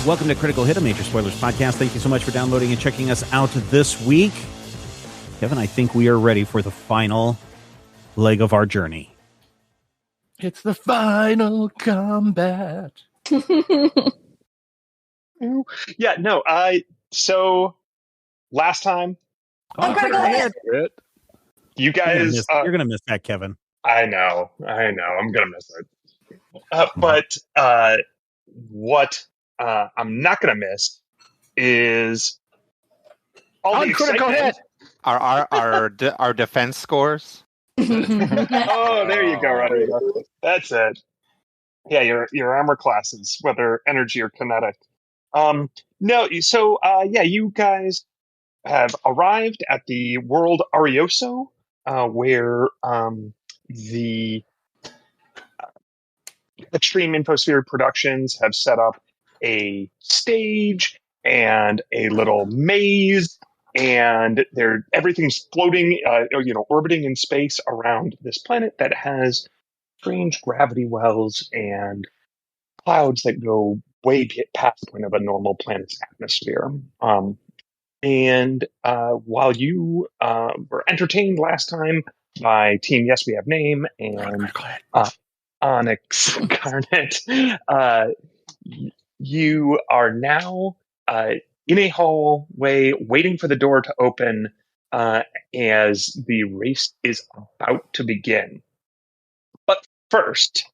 Welcome to Critical Hit, a Major Spoilers podcast. Thank you so much for downloading and checking us out this week. Kevin, I think we are ready for the final leg of our journey. It's the final combat. So last time, you guys, you're gonna miss that, Kevin. I know, I'm gonna miss it. But what I'm not gonna miss is all the excitement. Our defense scores. Oh, there you go, Rodrigo. That's it. Yeah, your armor classes, whether energy or kinetic. You guys have arrived at the world Arioso, where the Extreme Infosphere Productions have set up a stage and a little maze, and everything's floating, orbiting in space around this planet that has strange gravity wells and clouds that go way past the point of a normal planet's atmosphere. While you were entertained last time by Team Yes We Have Name and Onyx Garnet, you are now in a hallway waiting for the door to open as the race is about to begin. But first,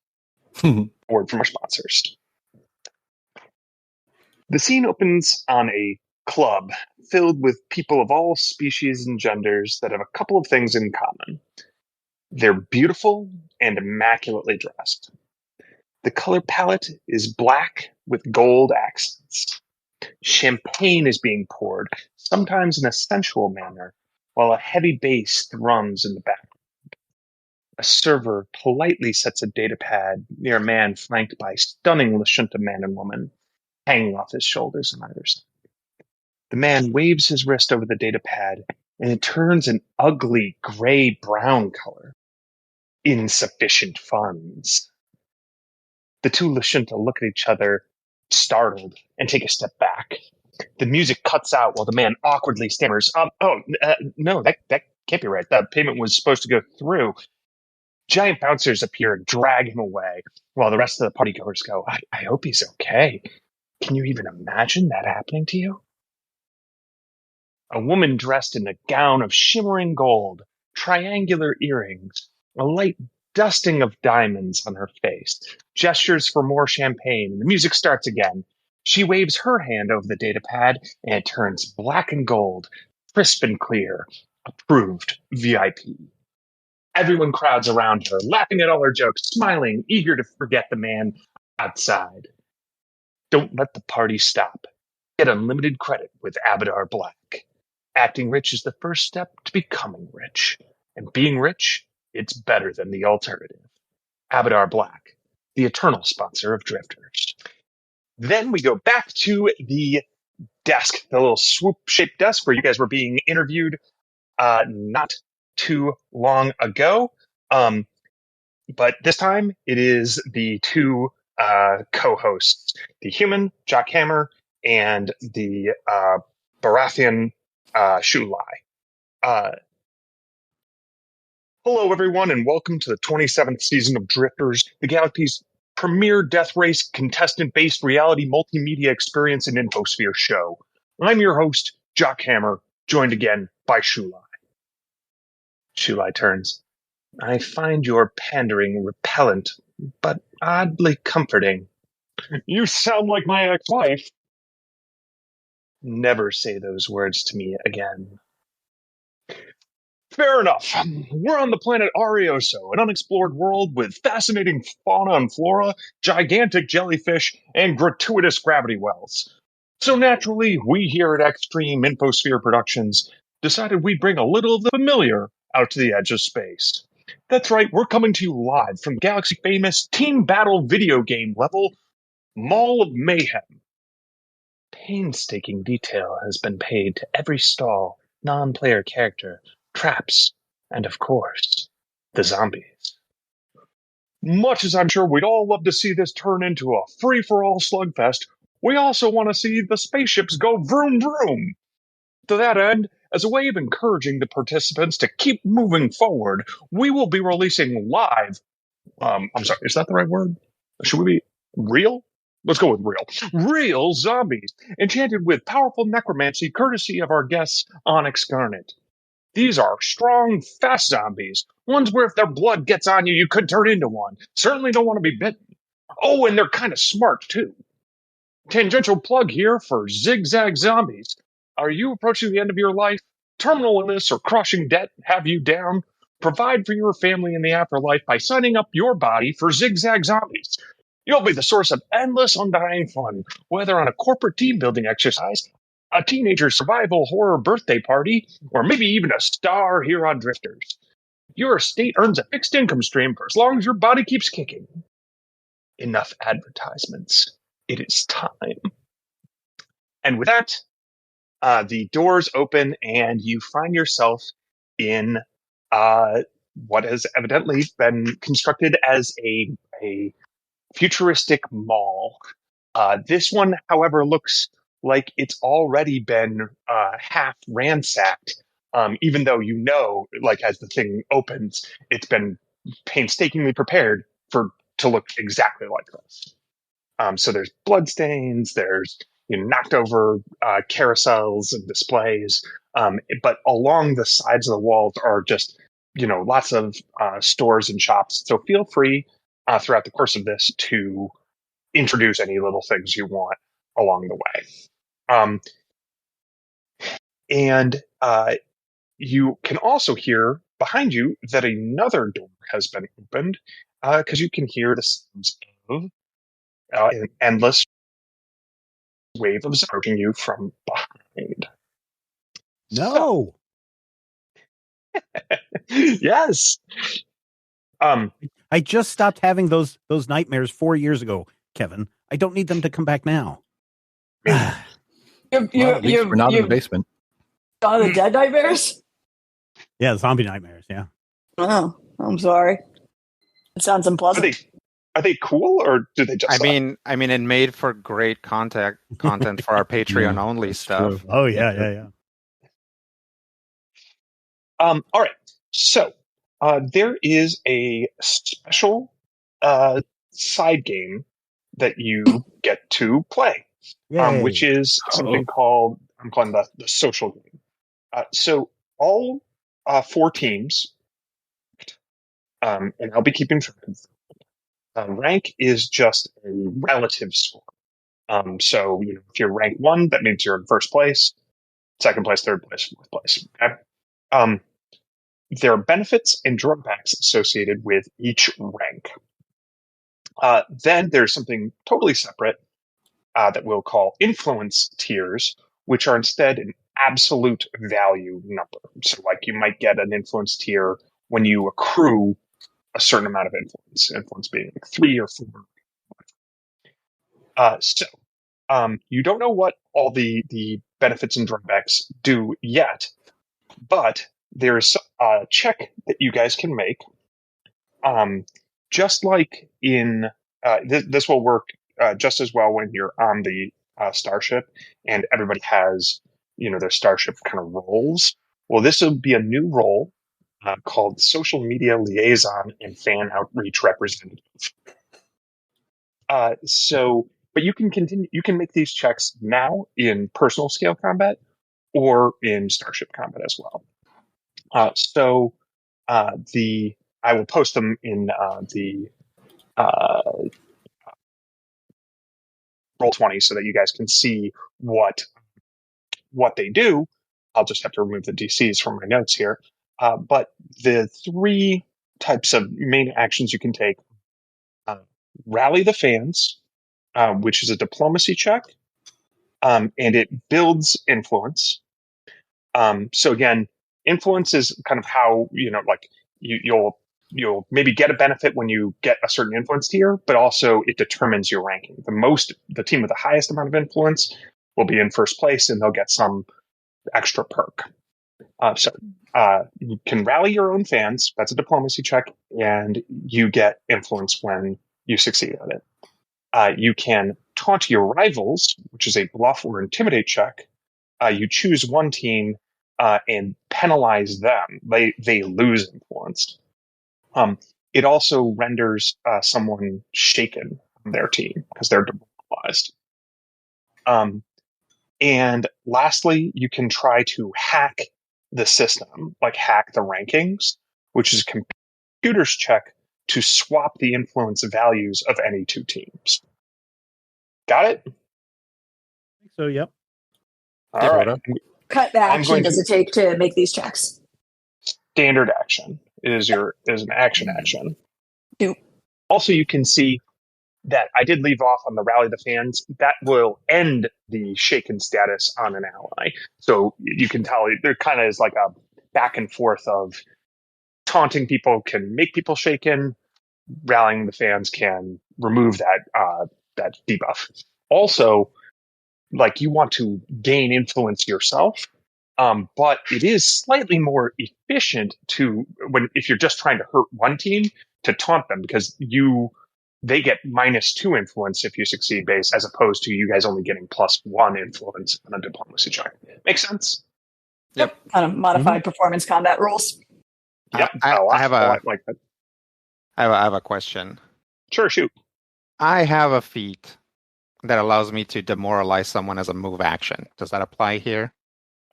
word from our sponsors. The scene opens on a club filled with people of all species and genders that have a couple of things in common. They're beautiful and immaculately dressed. The color palette is black with gold accents. Champagne is being poured, sometimes in a sensual manner, while a heavy bass thrums in the background. A server politely sets a datapad near a man flanked by stunning Lashunta man and woman, hanging off his shoulders on either side. The man waves his wrist over the datapad, and it turns an ugly gray-brown color. Insufficient funds. The two Lashunta look at each other, startled, and take a step back. The music cuts out while the man awkwardly stammers, no, that can't be right. That payment was supposed to go through. Giant bouncers appear and drag him away, while the rest of the partygoers go, I hope he's okay. Can you even imagine that happening to you? A woman dressed in a gown of shimmering gold, triangular earrings, a light dusting of diamonds on her face, gestures for more champagne, and the music starts again. She waves her hand over the datapad, and it turns black and gold, crisp and clear, approved VIP. Everyone crowds around her, laughing at all her jokes, smiling, eager to forget the man outside. Don't let the party stop. Get unlimited credit with Abadar Black. Acting rich is the first step to becoming rich. And being rich, it's better than the alternative. Abadar Black, the eternal sponsor of Drifters. Then we go back to the desk, the little swoop-shaped desk where you guys were being interviewed not too long ago. But this time, it is the two co-hosts, the human, Jock Hammer, and the Baratheon, Shulai. Hello, everyone, and welcome to the 27th season of Drifters, the Galaxy's premier death race contestant-based reality multimedia experience and infosphere show. I'm your host, Jock Hammer, joined again by Shulai. Shulai turns. I find your pandering repellent, but oddly comforting. You sound like my ex-wife. Never say those words to me again. Fair enough. We're on the planet Arioso, an unexplored world with fascinating fauna and flora, gigantic jellyfish, and gratuitous gravity wells. So naturally, we here at Extreme Infosphere Productions decided we'd bring a little of the familiar out to the edge of space. That's right, we're coming to you live from galaxy-famous team battle video game level, Mall of Mayhem. Painstaking detail has been paid to every stall, non-player character, traps, and of course, the zombies. Much as I'm sure we'd all love to see this turn into a free-for-all slugfest, We also want to see the spaceships go vroom vroom. To that end, as a way of encouraging the participants to keep moving forward, we will be releasing live. I'm sorry, is that the right word? Should we be real? Let's go with real. Real zombies, enchanted with powerful necromancy courtesy of our guests Onyx Garnet. These are strong, fast zombies. Ones where if their blood gets on you, you could turn into one. Certainly don't want to be bitten. Oh, and they're kind of smart, too. Tangential plug here for Zigzag Zombies. Are you approaching the end of your life? Terminal illness or crushing debt have you down? Provide for your family in the afterlife by signing up your body for Zigzag Zombies. You'll be the source of endless, undying fun, whether on a corporate team building exercise, a teenager survival horror birthday party, or maybe even a star here on Drifters. Your estate earns a fixed income stream for as long as your body keeps kicking. Enough advertisements. It is time. And with that, the doors open and you find yourself in what has evidently been constructed as a futuristic mall. This one, however, looks like it's already been half ransacked, even though like as the thing opens, it's been painstakingly prepared to look exactly like this. So there's bloodstains, there's knocked over carousels and displays, but along the sides of the walls are just lots of stores and shops. So feel free throughout the course of this to introduce any little things you want along the way. And you can also hear behind you that another door has been opened because you can hear the sounds of an endless wave of approaching you from behind. No. So, yes. I just stopped having those nightmares 4 years ago, Kevin. I don't need them to come back now. Well, at least we're not in the basement. Dawn of the Dead nightmares? Yeah, zombie nightmares, yeah. Oh, I'm sorry. It sounds unpleasant. Are they cool, or do they just? I mean, it made for great content for our Patreon only stuff. True. Oh yeah. All right. So there is a special side game that you get to play, which is something called I'm calling the social game. So all 4 teams, and I'll be keeping track of them. Rank is just a relative score. So if you're rank 1, that means you're in first place, second place, third place, fourth place. Okay. There are benefits and drawbacks associated with each rank. Then there's something totally separate that we'll call influence tiers, which are instead an absolute value number. So like you might get an influence tier when you accrue a certain amount of influence being like 3 or 4. So you don't know what all the benefits and drawbacks do yet, but there's a check that you guys can make. Just like in this will work just as well when you're on the starship and everybody has their starship kind of roles. Well, this will be a new role called social media liaison and fan outreach representative. But you can continue. You can make these checks now in personal scale combat or in starship combat as well. I will post them in the Roll20 so that you guys can see what they do. I'll just have to remove the DCs from my notes here. But the 3 types of main actions you can take: rally the fans, which is a diplomacy check, and it builds influence. So again, influence is kind of how you'll maybe get a benefit when you get a certain influence tier, but also it determines your ranking. The team with the highest amount of influence will be in first place, and they'll get some extra perk. So you can rally your own fans. That's a diplomacy check, and you get influence when you succeed at it. You can Taunt Your Rivals, which is a bluff or intimidate check, you choose one team and penalize them. They lose influence. It also renders someone shaken on their team because they're demoralized. And lastly, you can try to hack the system, like hack the rankings, which is a computer's check to swap the influence values of any two teams. Got it? So, yep. All right. Cut the action does it take to make these checks? Standard action is an action. Do. Also, you can see that I did leave off on the Rally the Fans. That will end the shaken status on an ally. So you can tell there kind of is like a back and forth of taunting people can make people shaken. Rallying the Fans can remove that debuff. Also, like you want to gain influence yourself, but it is slightly more efficient if you're just trying to hurt one team to taunt them because they get -2 influence if you succeed base, as opposed to you guys only getting +1 influence on a diplomacy check. Make sense? Yep. Kind of modified performance combat rules. Yep. I have a question. Sure, shoot. I have a feat that allows me to demoralize someone as a move action. Does that apply here?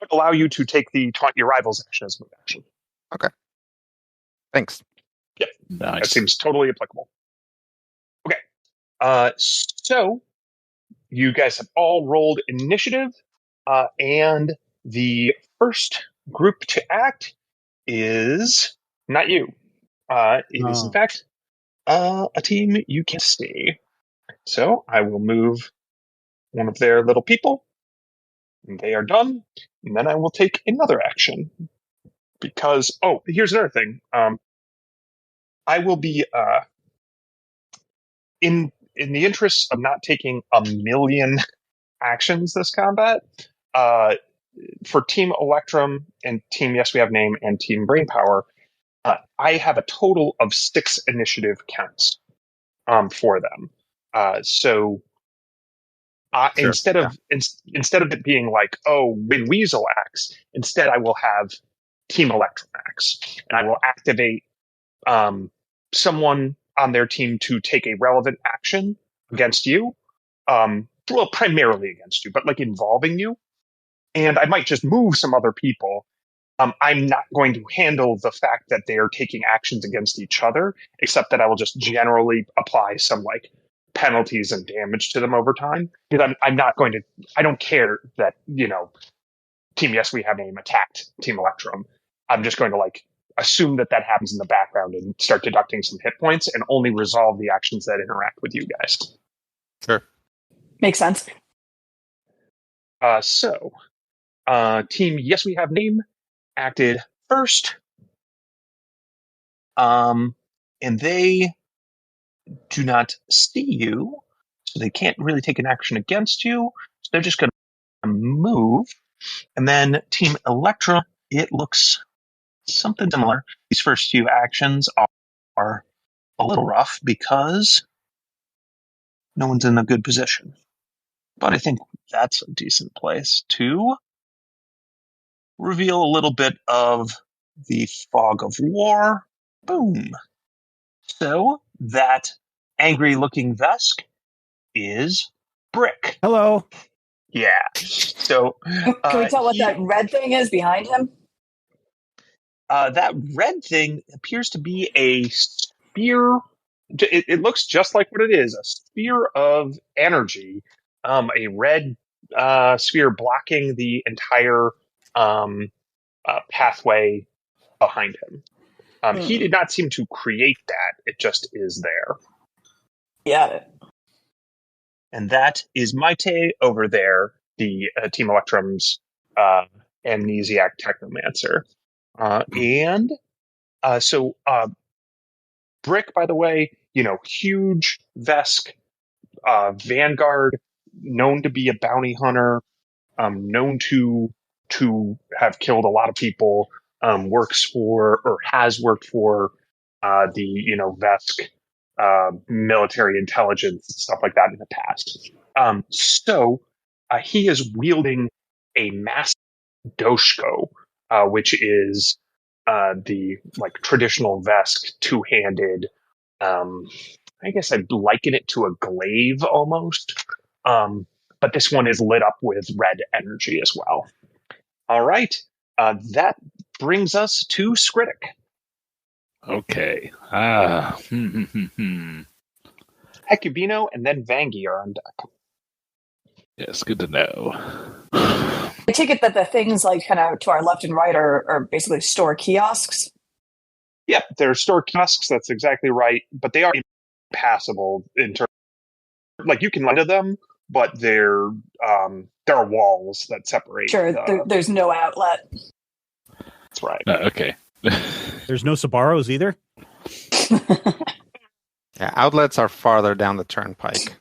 It would allow you to take the Taunt Your Rivals action as move action. Okay. Thanks. Yep. Nice. That seems totally applicable. Okay. So you guys have all rolled initiative, and the first group to act is not you. It is, in fact, a team you can see. So I will move one of their little people, and they are done. And then I will take another action. Because, here's another thing. I will be, in the interest of not taking a million actions this combat, for Team Electrum and Team Yes We Have Name and Team Brainpower, I have a total of 6 initiative counts for them. So sure. Instead of it being like, when Weasel acts, instead I will have Team Electrum acts, and I will activate someone on their team to take a relevant action against you. Well, primarily against you, but like involving you. And I might just move some other people. I'm not going to handle the fact that they are taking actions against each other, except that I will just generally apply some like penalties and damage to them over time. Because I'm not going to. I don't care that Team Yes We Have Name attacked Team Electrum. I'm just going to assume that happens in the background and start deducting some hit points and only resolve the actions that interact with you guys. Sure. Makes sense. So, Team Yes We Have Name acted first. And they do not see you, so they can't really take an action against you. So they're just going to move. And then Team Electra, it looks something similar. These first few actions are a little rough because no one's in a good position. But I think that's a decent place to reveal a little bit of the fog of war. Boom. So that angry-looking Vesk is Brick. Hello. Yeah. So can we tell what that red thing is behind him? That red thing appears to be a sphere. It looks just like what it is, a sphere of energy, a red sphere blocking the entire pathway behind him. He did not seem to create that. It just is there. Yeah. And that is Maite over there, the Team Electrum's amnesiac technomancer. So Brick, by the way, huge Vesk, Vanguard, known to be a bounty hunter, known to have killed a lot of people, works for or has worked for the Vesk military intelligence and stuff like that in the past. So he is wielding a massive doshko, which is the traditional Vesk two-handed. I guess I'd liken it to a glaive almost. But this one is lit up with red energy as well. All right. That brings us to Skritic. Okay. Hecubino and then Vangi are on deck. Yes, good to know. I take it that the things kind of to our left and right are basically store kiosks. Yep, they're store kiosks. That's exactly right. But they are impassable in terms. You can land them, but there are walls that separate. Sure, there's no outlet. That's right. Okay. There's no Sabaros either? Yeah, outlets are farther down the turnpike.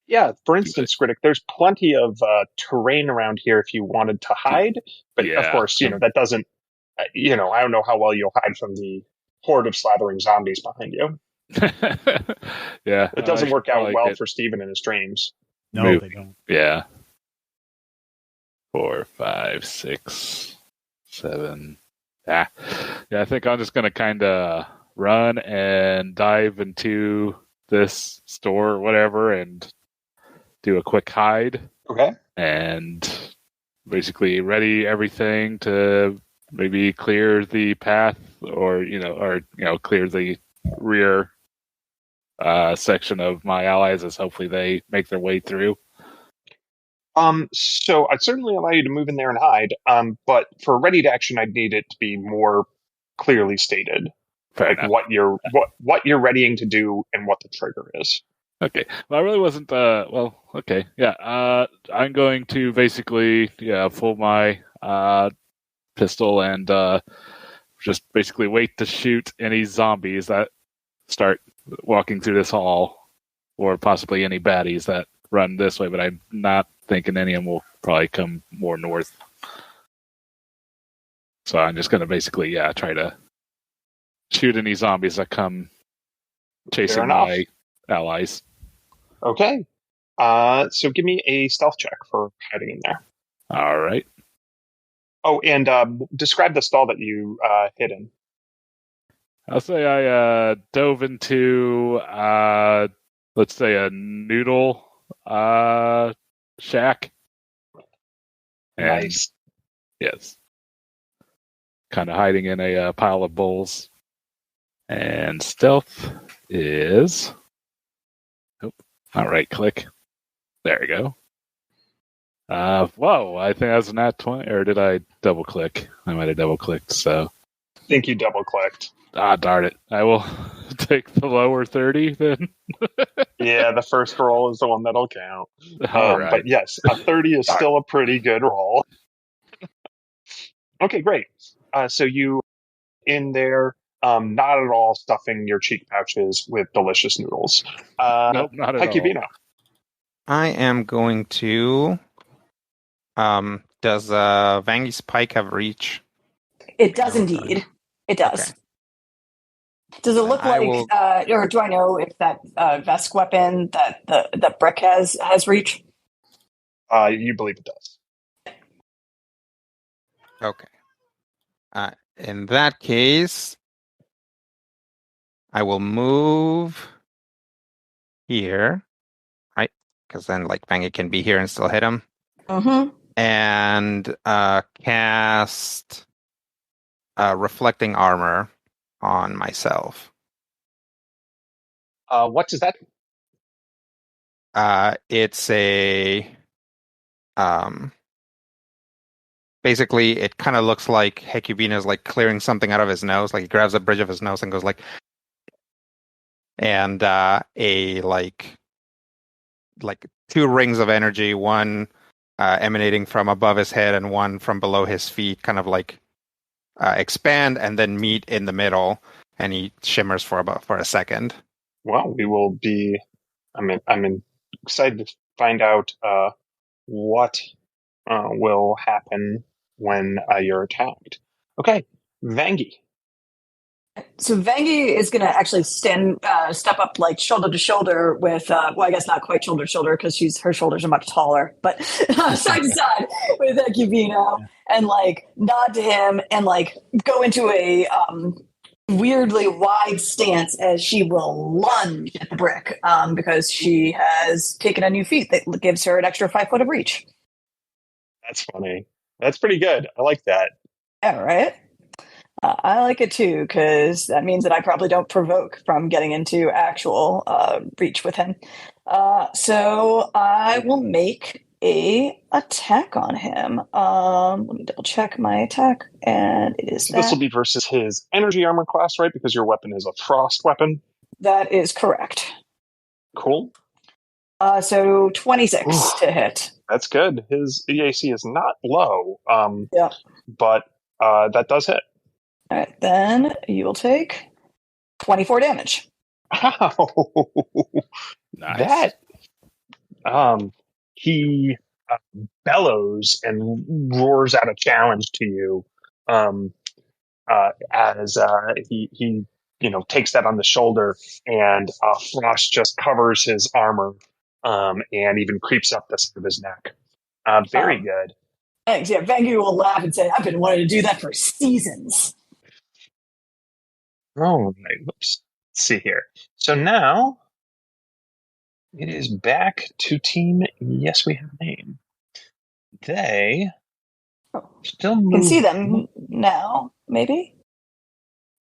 Yeah, for instance, Skritic, there's plenty of terrain around here if you wanted to hide. But of course, that doesn't, I don't know how well you'll hide from the horde of slathering zombies behind you. Yeah. It doesn't work out well for Steven and his dreams. No, they don't. Yeah. 4, 5, 6, 7. Yeah, I think I'm just going to kind of run and dive into this store or whatever and do a quick hide. Okay. And basically ready everything to maybe clear the path or clear the rear section of my allies as hopefully they make their way through. So I'd certainly allow you to move in there and hide. But for ready to action, I'd need it to be more clearly stated, what you're readying to do and what the trigger is. Okay. Well, I really wasn't. Okay. Yeah. I'm going to basically, pull my pistol and just basically wait to shoot any zombies that start walking through this hall, or possibly any baddies that run this way. But I'm not thinking any of them will probably come more north. So I'm just going to basically, try to shoot any zombies that come chasing my allies. Okay. So give me a stealth check for hiding in there. All right. Oh, and describe the stall that you hid in. I'll say I dove into, let's say, a noodle shack. And, nice. Yes. Kind of hiding in a pile of bowls. And stealth is... All right, click. There we go. Whoa, I think that was a nat 20, or did I double click? I might have double clicked, so. I think you double clicked. Ah, darn it. I will take the lower 30 then. Yeah, the first roll is the one that'll count. All right. But yes, a 30 is still a pretty good roll. Okay, great. So you in there, not at all stuffing your cheek pouches with delicious noodles. Nope, not at all. I am going to... does Vangi's pike have reach? It does indeed. It does. Okay. Does it look or do I know if that Vesk weapon that Brick has reach? You believe it does. Okay. In that case, I will move here, right? Because then, Vangi can be here and still hit him. Mm-hmm. And cast reflecting armor on myself. What does that do? It's a basically it kind of looks like Hecubina is clearing something out of his nose. He grabs the bridge of his nose and goes and two rings of energy, one emanating from above his head and one from below his feet, kind of expand and then meet in the middle, and he shimmers for a second. Well, we will be. I'm excited to find out what will happen when you're attacked. Okay, Vangi. So Vangi is going to actually step up like shoulder to shoulder with, well, I guess not quite shoulder to shoulder because her shoulders are much taller, but side to side with Cubino and like nod to him and like go into a weirdly wide stance as she will lunge at the brick because she has taken a new feat that gives her an extra 5 foot of reach. That's funny. That's pretty good. I like that. Yeah, right? I like it too, because that means that I probably don't provoke from getting into actual reach with him. So I will make a attack on him. Let me double check my attack, and it is this will be versus his energy armor class, right? Because your weapon is a frost weapon. That is correct. Cool. So 26 to hit. That's good. His EAC is not low. Yeah. But that does hit. All right, then you will take 24 damage. Wow. Nice. That, he bellows and roars out a challenge to you as he takes that on the shoulder, and frost just covers his armor and even creeps up the side of his neck. Very good. Thanks. Yeah, Vangu will laugh and say, I've been wanting to do that for seasons. All right. Whoops. Let's see here. So now it is back to Team Yes We Have Name. They still move. You can see them now, maybe?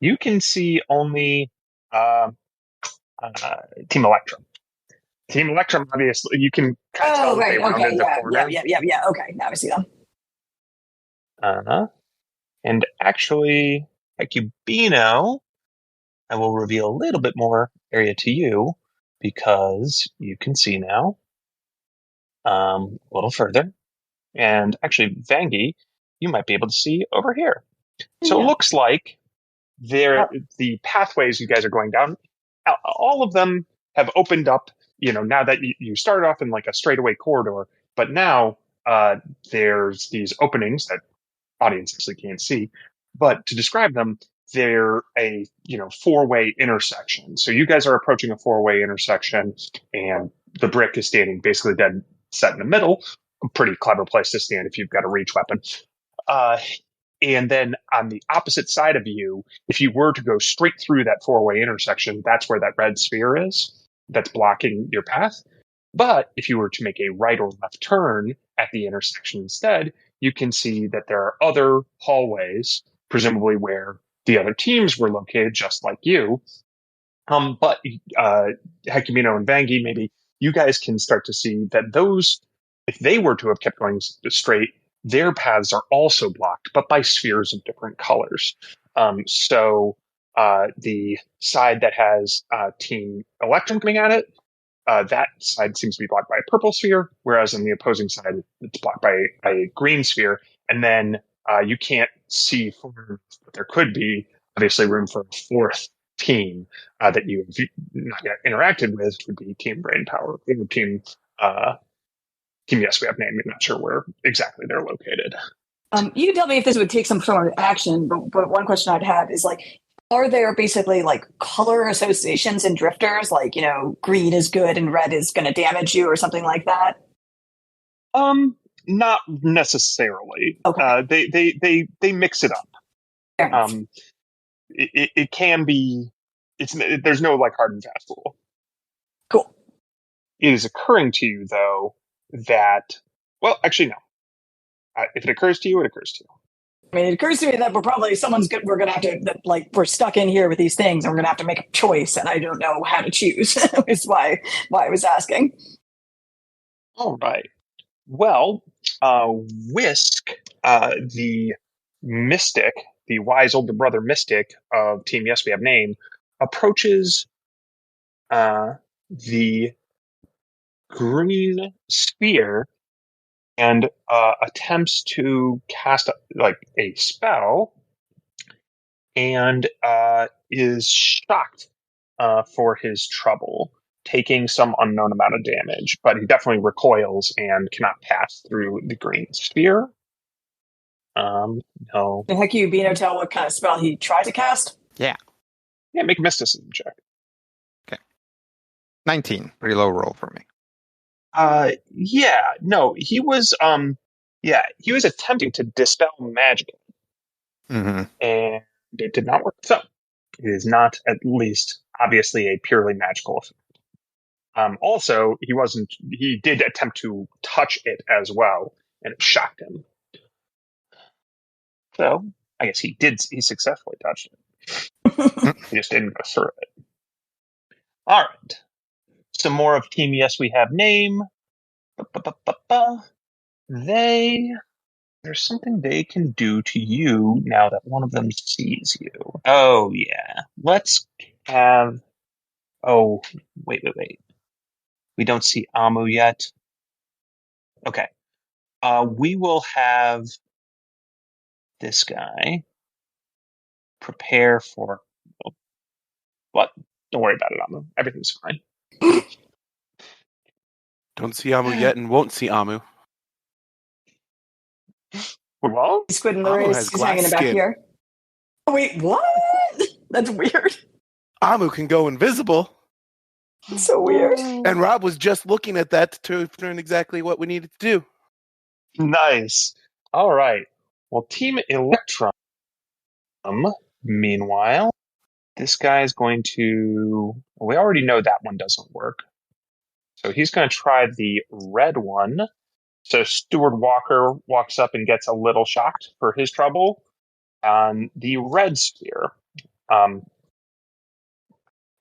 You can see only Team Electrum. Team Electrum, obviously, you can kind of tell that they rounded the corner. Yeah. Okay, now I see them. And actually, Cubino, I will reveal a little bit more area to you because you can see now a little further. And actually, Vangi, you might be able to see over here. So It looks like the pathways you guys are going down, all of them have opened up, now that you started off in like a straightaway corridor, but now there's these openings that audience actually can't see. But to describe them, they're a four-way intersection. So you guys are approaching a four-way intersection, and the brick is standing basically dead set in the middle. A pretty clever place to stand if you've got a reach weapon. And then on the opposite side of you, if you were to go straight through that four-way intersection, that's where that red sphere is that's blocking your path. But if you were to make a right or left turn at the intersection instead, you can see that there are other hallways, presumably where the other teams were located, just like you. But Hecumino and Vangi, maybe you guys can start to see that those, if they were to have kept going straight, their paths are also blocked, but by spheres of different colors. So the side that has Team Electrum coming at it, that side seems to be blocked by a purple sphere, whereas on the opposing side, it's blocked by a green sphere. And then you can't see forward, but there could be obviously room for a fourth team that you have not yet interacted with, which would be Team Brainpower, or Team Yes We Have Name. I'm not sure where exactly they're located. You can tell me if this would take some sort of action, but one question I'd have is like, are there basically like color associations in drifters? Like, green is good and red is going to damage you or something like that? Not necessarily. Okay. They mix it up. It can be, there's no like hard and fast rule. Cool. It is occurring to you though that, well, actually no. If it occurs to you, it occurs to you. I mean, it occurs to me that we're going to have to, we're stuck in here with these things and we're going to have to make a choice, and I don't know how to choose. Is why I was asking. All right. Well, Whisk, the mystic, the wise older brother mystic of Team Yes We Have Name, approaches the green sphere and attempts to cast a spell, and is shocked for his trouble, taking some unknown amount of damage. But he definitely recoils and cannot pass through the green sphere. No. Can Hecubino tell what kind of spell he tried to cast? Yeah. Yeah, make a mysticism check. 19. Pretty low roll for me. He was he was attempting to dispel magic, Mm-hmm. and it did not work. So it is not, at least, obviously a purely magical effect. Also, he did attempt to touch it as well, and it shocked him. So I guess he successfully touched it. He just didn't go through it. All right. Some more of Team Yes We Have Name. There's something they can do to you now that one of them sees you. Oh, yeah. Let's have... Oh, wait. We don't see Amu yet. Okay. We will have this guy prepare for... What? Don't worry about it, Amu. Everything's fine. Don't see Amu yet and won't see Amu. Well, Squid in the Amu race. has He's hanging glass back skin. here. Oh, wait, what? That's weird. Amu can go invisible. That's so weird. And Rob was just looking at that to learn exactly what we needed to do. nice. All right. Well, Team Electrum, meanwhile, this guy is going to... We already know that one doesn't work. So he's going to try the red one. So Stuart Walker walks up and gets a little shocked for his trouble on the red sphere.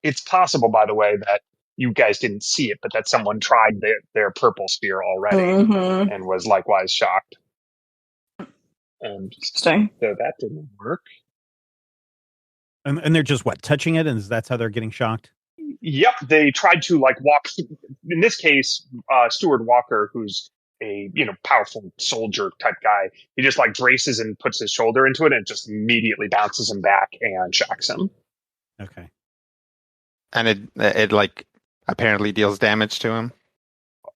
It's possible, by the way, that you guys didn't see it, but that someone tried their purple sphere already and was likewise shocked. Interesting. So that didn't work. And they're just, touching it, and that's how they're getting shocked? Yep, they tried to walk. In this case, Stuart Walker, who's a powerful soldier type guy, he just braces and puts his shoulder into it, and it just immediately bounces him back and shocks him. Okay. And it apparently deals damage to him.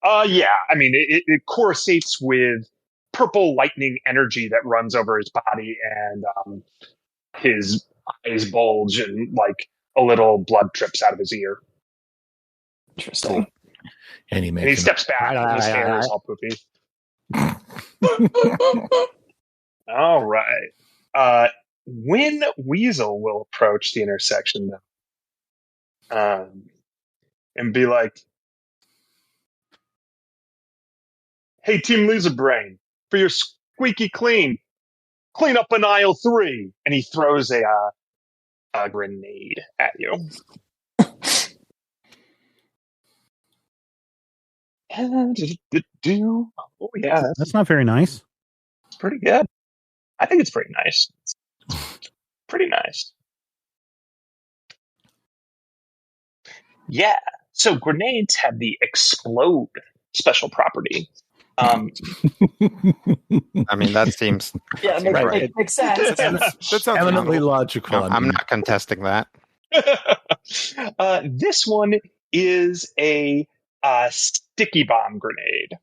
Yeah. I mean, it coruscates with purple lightning energy that runs over his body, and his eyes bulge, and a little blood drips out of his ear. Interesting. And he steps back, and his hair is all poopy. All right. When Weasel will approach the intersection, and be like, "Hey, Team Loserbrain, for your squeaky clean up an aisle 3," and he throws a grenade at you. Oh yeah, that's not very nice. It's pretty good. I think it's pretty nice. Pretty nice. Yeah. So grenades have the explode special property. I mean, that seems... Yeah, it makes sense. That sounds eminently logical. No, I'm not contesting that. This one is a sticky bomb grenade.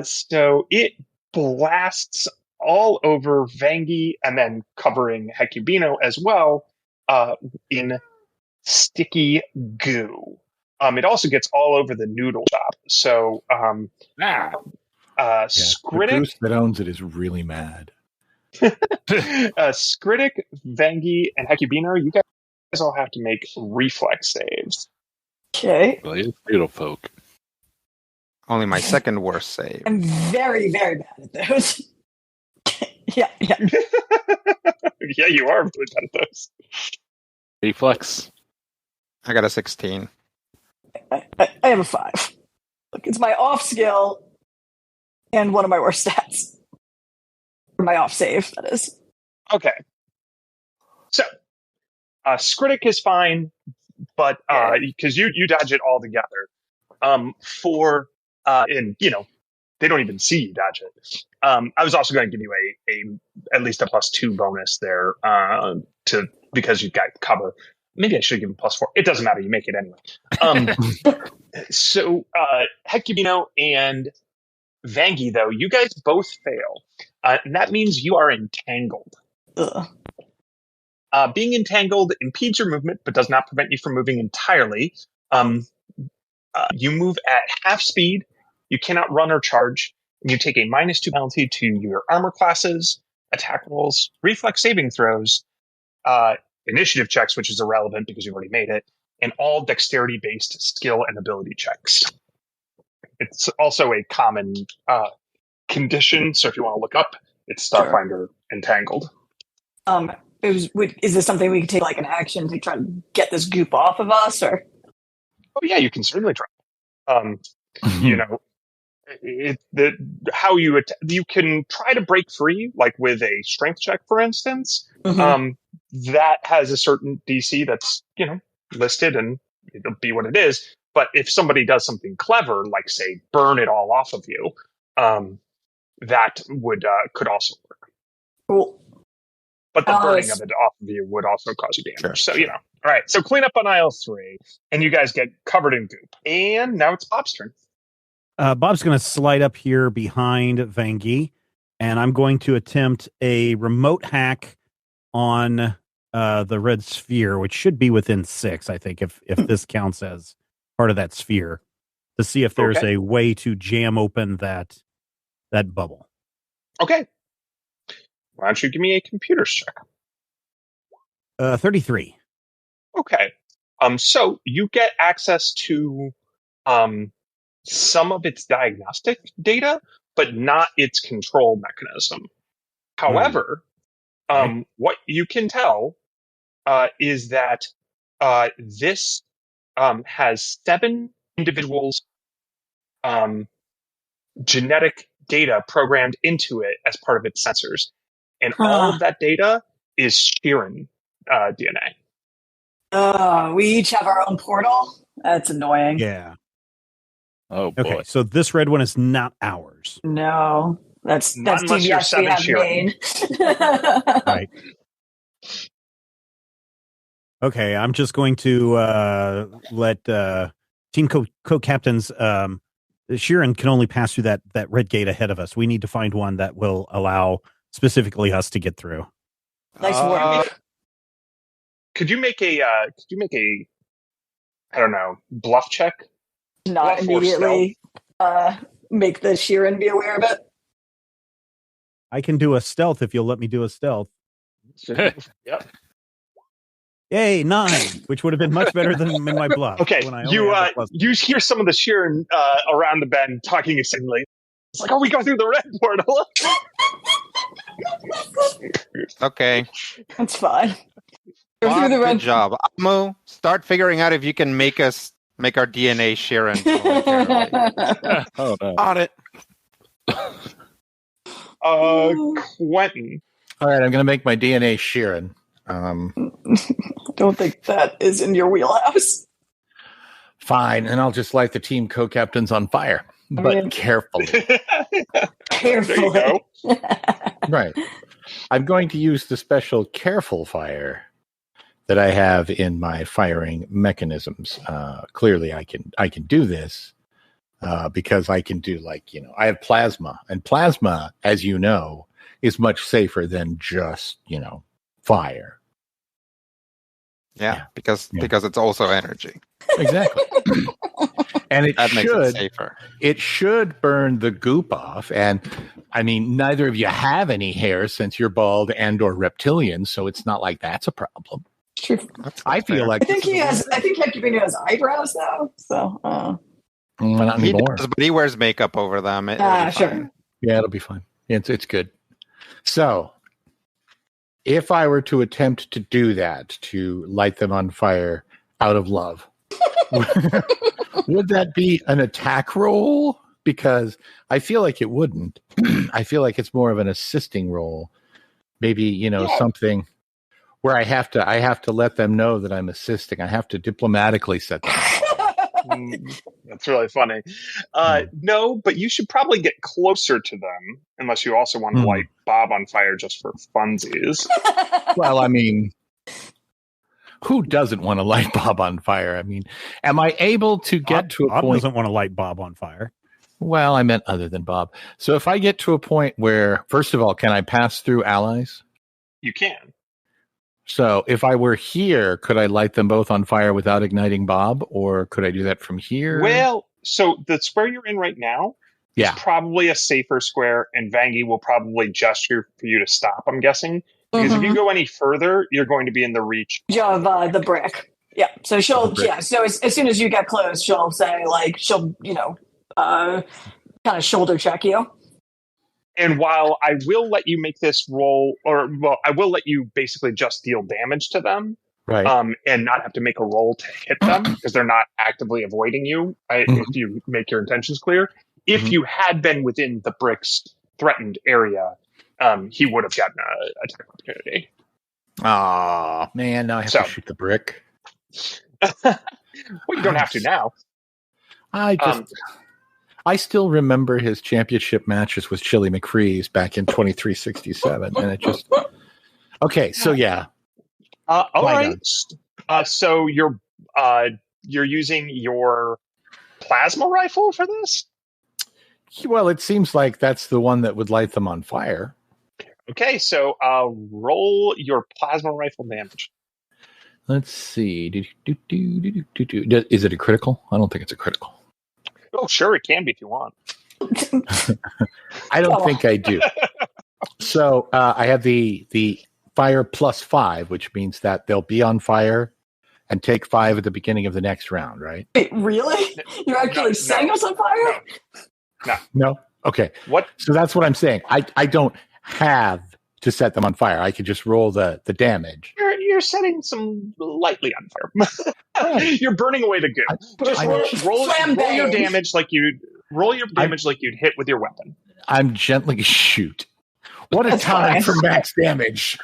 So it blasts all over Vangi and then covering Hecubino as well in sticky goo. It also gets all over the noodle shop. So Skritic, the goose that owns it is really mad. Skritic, Vangi, and Hecubino, you guys all have to make reflex saves. Okay. Well, he's beautiful folk. Only my second worst save. I'm very, very bad at those. yeah. Yeah, you are really bad at those. Reflex. I got a 16. I have a 5. Look, it's my off skill and one of my worst stats. Or my off save, that is. Okay. So, Skritic is fine, but because you dodge it all together. They don't even see you dodge it. I was also going to give you at least a +2 bonus there because you've got cover. Maybe I should give him +4. It doesn't matter. You make it anyway. So Hecubino and Vangi, though, you guys both fail. And that means you are entangled. Ugh. Being entangled impedes your movement, but does not prevent you from moving entirely. You move at half speed. You cannot run or charge. You take a -2 penalty to your armor classes, attack rolls, reflex saving throws, initiative checks, which is irrelevant because you've already made it, and all dexterity-based skill and ability checks. It's also a common condition, so if you want to look up, it's Starfinder Entangled. Is this something we could take like an action to try to get this goop off of us, or? Oh yeah, you can certainly try. You know, you can try to break free, like with a strength check, for instance. That has a certain DC that's listed, and it'll be what it is. But if somebody does something clever, like say burn it all off of you, that would could also work. Cool. But the burning of it off of you would also cause you damage. Sure. So all right. So clean up on aisle 3, and you guys get covered in goop. And now it's Bob's turn. Bob's going to slide up here behind Vangie, and I'm going to attempt a remote hack on the red sphere, which should be within 6, I think, if this counts as part of that sphere, to see if there's a way to jam open that bubble. Okay. Why don't you give me a computer's check? 33. Okay. So you get access to some of its diagnostic data, but not its control mechanism. However, what you can tell is that this has 7 individuals' genetic data programmed into it as part of its sensors. And all of that data is Sheeran DNA. We each have our own portal? That's annoying. Yeah. Oh, boy. Okay, so this red one is not ours. No. That's unless you're DVS we have Sheeran. made. Right. Okay, I'm just going to let team co-captains... Sheeran can only pass through that red gate ahead of us. We need to find one that will allow specifically us to get through. Nice work. Could you make a I don't know, bluff check? Not immediately make the Sheeran be aware of it. I can do a stealth if you'll let me do a stealth. Yep. Yay, 9, which would have been much better than in my bluff. Okay, when I only had the you hear some of the Sheeran around the bend talking excitedly. It's like, we go through the red portal. Okay. That's fine. Go Bob, through the red. good job. Amo, start figuring out if you can make our DNA Sheeran. Oh, no. On it. Quentin. All right, I'm going to make my DNA Sheeran. Don't think that is in your wheelhouse. Fine, and I'll just light the team co-captains on fire, but carefully. Carefully. There you go. Right. I'm going to use the special careful fire that I have in my firing mechanisms. Clearly, I can do this because I can do I have plasma, and plasma, as you know, is much safer than just fire. Yeah, because it's also energy. Exactly. And That makes it safer. It should burn the goop off. And I mean, neither of you have any hair since you're bald and or reptilian, so it's not like that's a problem. True. I feel like I think Hecubino has eyebrows though. So not He anymore. does, but he wears makeup over them. sure. Yeah, it'll be fine. It's good. So if I were to attempt to do that, to light them on fire out of love, would that be an attack roll? Because I feel like it wouldn't. I feel like it's more of an assisting role. Maybe, something where I have to let them know that I'm assisting. I have to diplomatically set them up. That's really funny. No, but you should probably get closer to them, unless you also want to light Bob on fire just for funsies. Well, I mean, who doesn't want to light Bob on fire? I mean, am I able to get to a Bob point? Doesn't want to light Bob on fire. Well, I meant other than Bob. So if I get to a point where, first of all, can I pass through allies? You can. So if I were here, could I light them both on fire without igniting Bob, or could I do that from here? Well, so the square you're in right now is Yeah. probably a safer square, and Vangie will probably gesture for you to stop, I'm guessing. Because if you go any further, you're going to be in the reach. Of the brick. Yeah. So she'll, brick. yeah. So as soon as you get close, she'll say, like, she'll, kind of shoulder check you. And while I will let you make this roll, I will let you basically just deal damage to them, Right. and not have to make a roll to hit them because they're not actively avoiding you. If you make your intentions clear, if you had been within the brick's threatened area, he would have gotten an attack opportunity. Aw, man, now I have to shoot the brick. Well, you don't have to now. I still remember his championship matches with Chili McFreeze back in 2367, and it just... Okay, so yeah. All right. So you're using your plasma rifle for this? Well, it seems like that's the one that would light them on fire. Okay, so roll your plasma rifle damage. Let's see. Is it a critical? I don't think it's a critical. Oh, sure, it can be if you want. I don't think I do. So I have the fire +5, which means that they'll be on fire and take 5 at the beginning of the next round, right? Wait, really? You're actually setting us on fire? No? Okay. What? So that's what I'm saying. I don't have to set them on fire. I could just roll the damage. You're setting some lightly on fire. You're burning away the goo. Just roll your damage like you'd hit with your weapon. I'm gently shoot. What a time for max damage.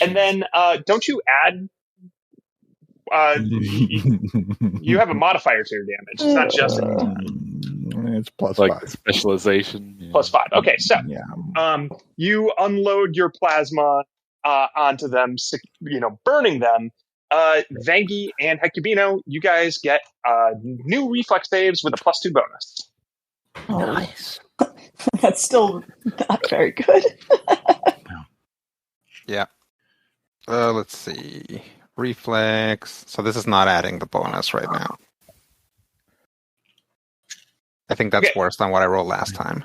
And then don't you add you have a modifier to your damage. It's not just it's +5. Specialization. Yeah. +5. Okay, so you unload your plasma onto them, burning them. Vangie and Hecubino, you guys get new reflex saves with a +2 bonus. Nice. That's still not very good. Yeah. Let's see. Reflex. So this is not adding the bonus right now. I think that's worse than what I rolled last time.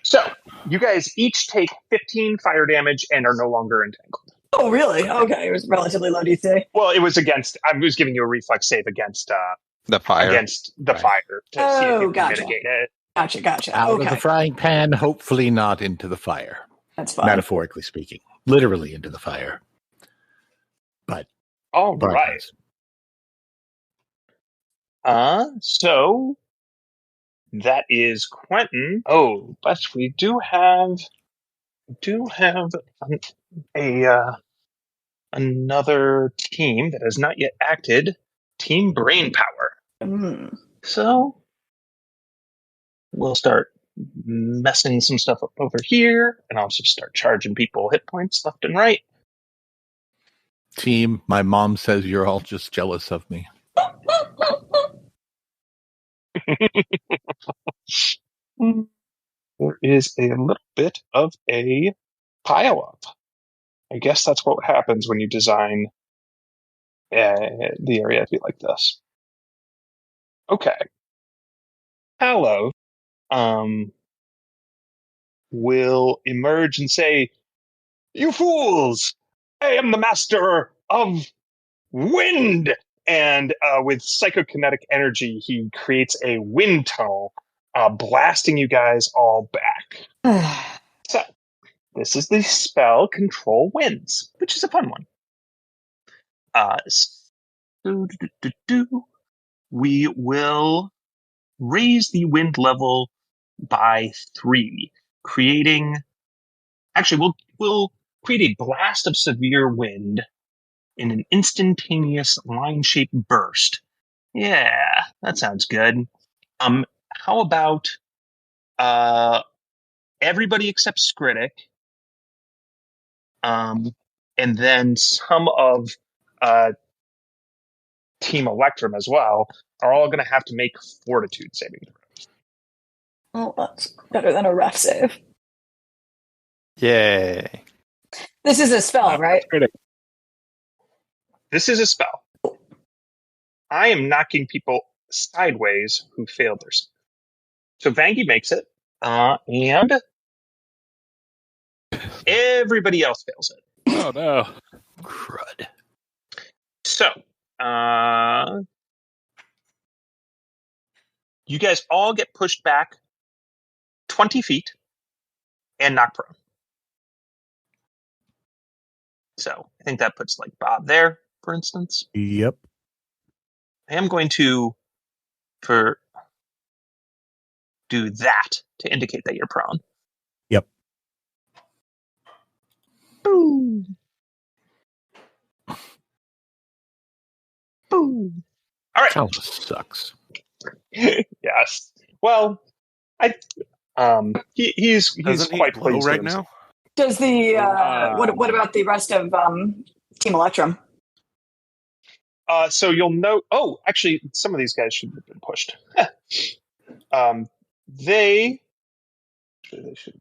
So you guys each take 15 fire damage and are no longer entangled. Oh, really? Okay, it was relatively low DC. Well, it was I was giving you a reflex save against the fire. Against the fire to see if you can mitigate it. Gotcha. Out of the frying pan, hopefully not into the fire. That's fine. Metaphorically speaking. Literally into the fire. But all right. So that is Quentin. Oh, but we do have another team that has not yet acted. Team Brain Power. So we'll start messing some stuff up over here, and I'll just start charging people hit points left and right. Team, my mom says you're all just jealous of me. There is a little bit of a pile-up. I guess that's what happens when you design the area to be like this. Okay. Hallow will emerge and say, "You fools! I am the master of wind!" And with psychokinetic energy, he creates a wind tunnel, blasting you guys all back. So, this is the spell Control Winds, which is a fun one. We will raise the wind level by 3, creating... Actually, we'll create a blast of severe wind in an instantaneous line-shaped burst. Yeah, that sounds good. How about everybody except Skritic, and then some of Team Electrum as well are all going to have to make fortitude saving throws. Well, that's better than a ref save. Yay. This is a spell, right? This is a spell. I am knocking people sideways who failed their save. So Vangie makes it, and everybody else fails it. Oh no. Crud. So, you guys all get pushed back 20 feet and knocked prone. So, I think that puts like Bob there, for instance. Yep. I am going to do that to indicate that you're prone. Yep. Boom. Boom. All right. That sucks. Yes. Well, he's Doesn't he quite blow pleased right with himself. now? Does the what about the rest of Team Electrum? So you'll note. Oh, actually, some of these guys should have been pushed. They should.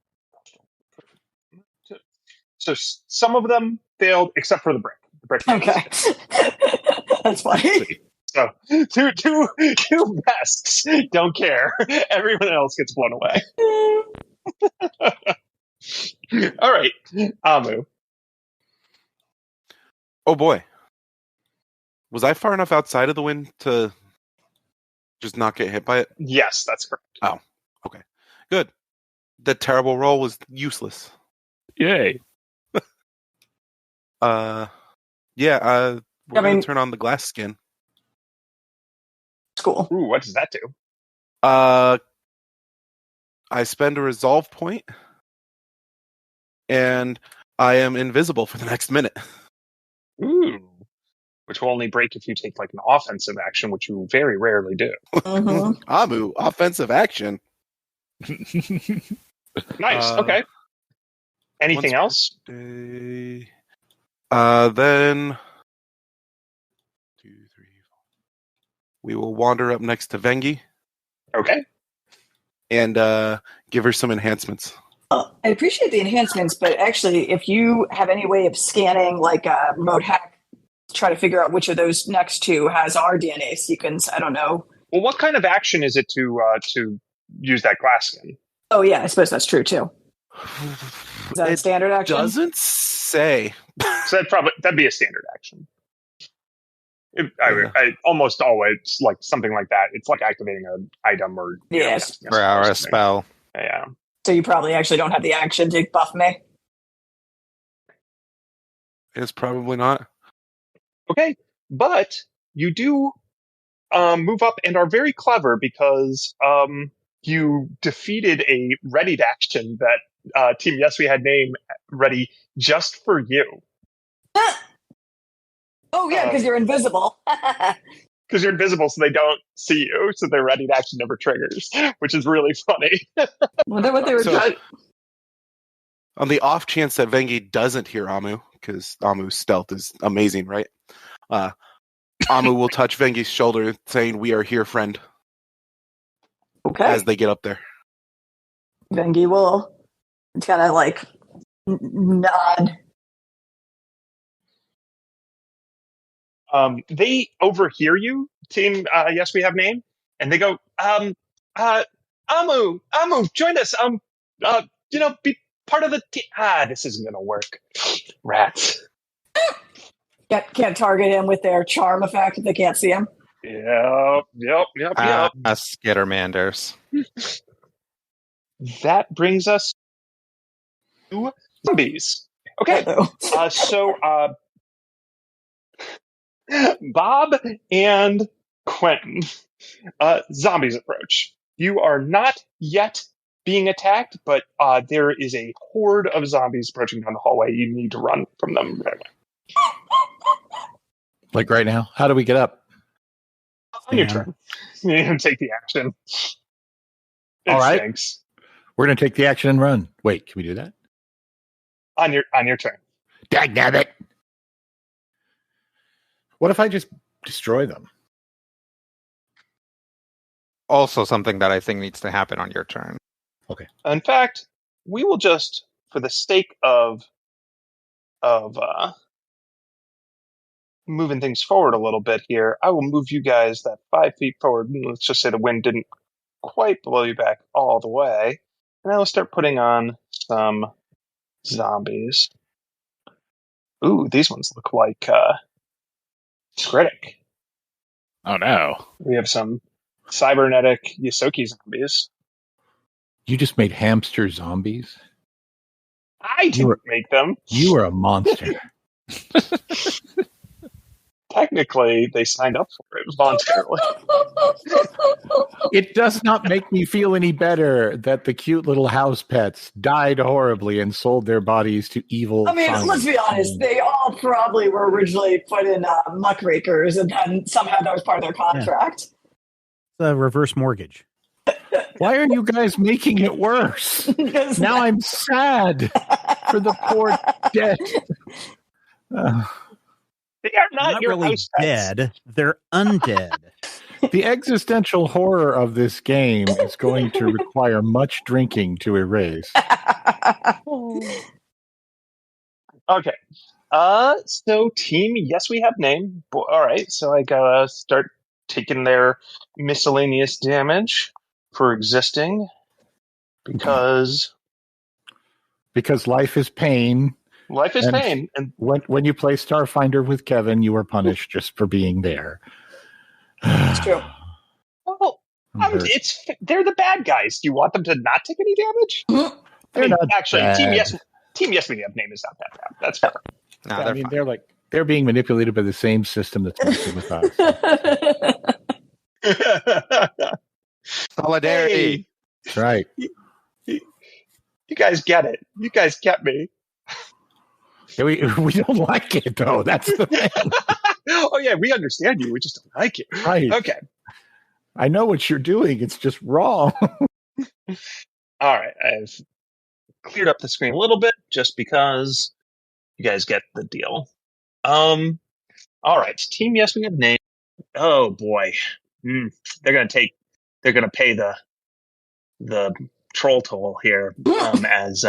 So some of them failed, except for the brick. The brick. Okay, that's funny. So two bests don't care. Everyone else gets blown away. All right, Amu. Oh boy. Was I far enough outside of the wind to just not get hit by it? Yes, that's correct. Oh, okay. Good. That terrible roll was useless. Yay. Yeah, we're going to turn on the glass skin. Cool. Ooh, what does that do? I spend a resolve point, and I am invisible for the next minute. Ooh. Which will only break if you take like an offensive action, which you very rarely do. Mm-hmm. Amu, offensive action. Nice. Okay. Anything else? Then 2, 3, 4. We will wander up next to Vengi Okay. and give her some enhancements. I appreciate the enhancements, but actually, if you have any way of scanning like a remote hack, try to figure out which of those next two has our DNA sequence. I don't know. Well, what kind of action is it to use that glass skin? Oh yeah, I suppose that's true too. Is that a It standard action? Doesn't say. So that'd be a standard action. I almost always like something like that. It's like activating an item or Yes. Or a spell. Yeah. So you probably actually don't have the action to buff me. It's probably not. Okay, but you do move up and are very clever because you defeated a readied action that Team Yes We Had name ready just for you. Oh yeah, because you're invisible. Because you're invisible, so they don't see you, so their readied action never triggers, which is really funny. Wonder what they were So- trying. On the off chance that Vengi doesn't hear Amu, because Amu's stealth is amazing, right? Amu will touch Vengi's shoulder, saying, "We are here, friend," Okay. as they get up there. Vengi will kind of like nod. They overhear you, Team Yes We Have name, and they go, Amu, join us. Be part of the team. This isn't gonna work. Rats. Can't target him with their charm effect if they can't see him. Yep. Skittermanders. That brings us to zombies. Okay. So Bob and Quentin, zombies approach. You are not yet being attacked, but there is a horde of zombies approaching down the hallway. You need to run from them right away. Like right now? How do we get up? On your turn. You can take the action. All right. Stinks. We're going to take the action and run. Wait, can we do that? On your turn. Dagnabbit! What if I just destroy them? Also something that I think needs to happen on your turn. In fact, we will just, for the sake of moving things forward a little bit here, I will move you guys that 5 feet forward. Let's just say the wind didn't quite blow you back all the way. And I will start putting on some zombies. Ooh, these ones look like Critic. Oh no. We have some cybernetic Yosoki zombies. You just made hamster zombies? I didn't make them. You are a monster. Technically, they signed up for it voluntarily. It does not make me feel any better that the cute little house pets died horribly and sold their bodies to evil. I mean, let's be honest. They all probably were originally put in muckrakers, and then somehow that was part of their contract. The reverse mortgage. Why are you guys making it worse? Now I'm sad for the poor dead. They are not your really house pets. dead. They're undead. The existential horror of this game is going to require much drinking to erase. Okay. So team, yes, we have name. All right. So I gotta start taking their miscellaneous damage for existing because life is pain. Life is pain, and when you play Starfinder with Kevin, you are punished just for being there. It's true. Well, they're the bad guys. Do you want them to not take any damage? They're not actually, bad. Team Yes We Have name is not that bad. That's fair. No, I mean, they're being manipulated by the same system that's messing with us. Solidarity. Hey, That's right. you guys get it. You guys get me. Yeah, we don't like it though. That's the thing. Oh yeah, we understand you. We just don't like it. Right. Okay. I know what you're doing. It's just wrong. All right. I've cleared up the screen a little bit just because you guys get the deal. All right. Team Yes We Have name. Oh boy. They're gonna pay the troll toll here as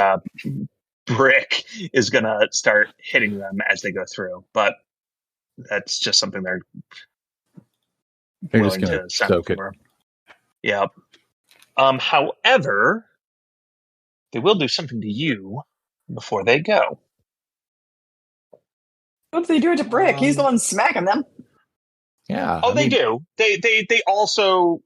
Brick is gonna start hitting them as they go through, but that's just something they're They're just willing going to to send soak it. for. Yep. However, they will do something to you before they go. What do they do to Brick? He's the one smacking them. Yeah. Oh, they do. They also,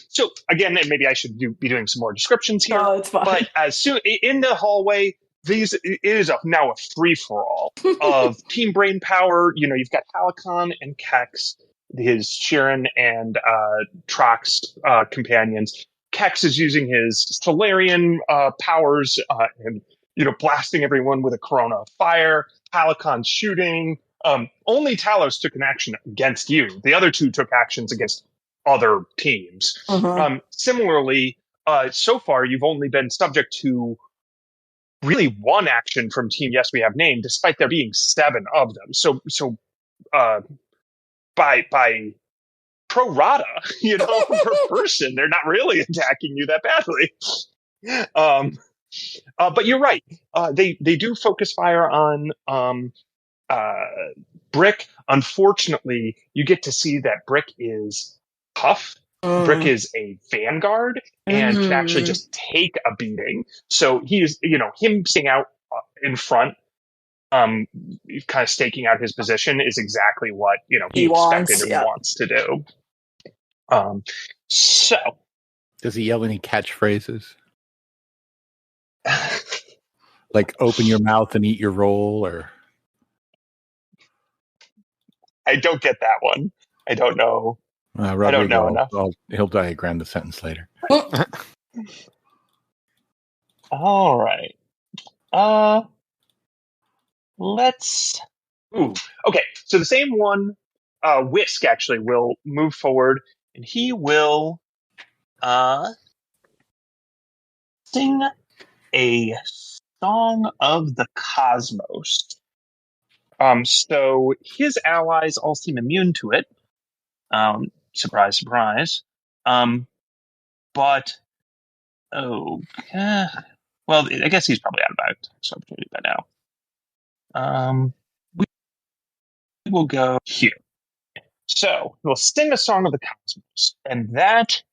so again, maybe I should be doing some more descriptions here. Oh, it's fine. But as soon in the hallway, it is now a free for all of team brain power. You've got Halicon and Kex, his Sheeran and Trox companions. Kex is using his Solarian powers and blasting everyone with a corona of fire. Halicon's shooting. Only Talos took an action against you. The other two took actions against other teams. Similarly, so far you've only been subject to really one action from Team Yes We Have Name, despite there being 7 of them. So by pro rata, per person, they're not really attacking you that badly. But you're right. They do focus fire on Brick. Unfortunately, you get to see that Brick is tough. Brick is a vanguard and can actually just take a beating. So he is, him staying out in front, kind of staking out his position is exactly what, he expected and wants to do. So. Does he yell any catchphrases? Like open your mouth and eat your roll, or? I don't get that one. I don't know. I don't know enough. He'll diagram the sentence later. All right. Let's. Okay. So the same one, Whisk actually will move forward, and he will sing a song of the cosmos. So his allies all seem immune to it. Surprise, surprise. But well, I guess he's probably out of opportunity by now. We will go here. So we'll sing a song of the cosmos, and that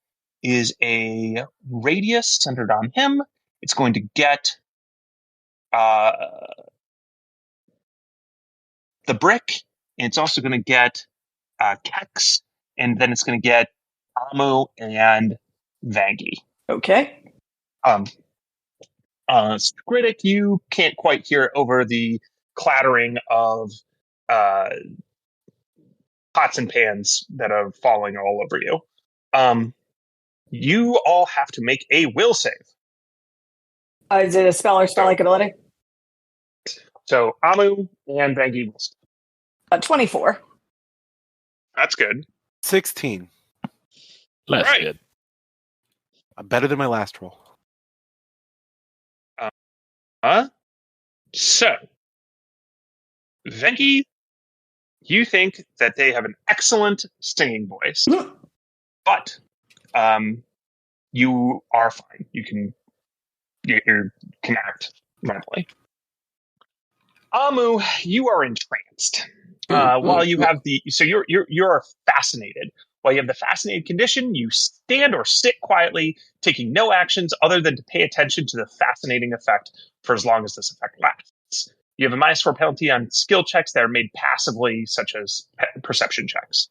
is a radius centered on him. It's going to get the brick, and it's also going to get Kex, and then it's going to get Amu and Vangi. Okay. Skritic, you can't quite hear it over the clattering of pots and pans that are falling all over you. You all have to make a will save. Is it a spell or spell-like ability? So Amu and Vangi will save. 24. That's good. 16. Less Right. good. Better than my last roll. So, Venki, you think that they have an excellent singing voice, but you are fine. You can act normally. Amu, you are entranced. While you have you're fascinated. While you have the fascinated condition, you stand or sit quietly, taking no actions other than to pay attention to the fascinating effect for as long as this effect lasts. You have a -4 penalty on skill checks that are made passively, such as perception checks.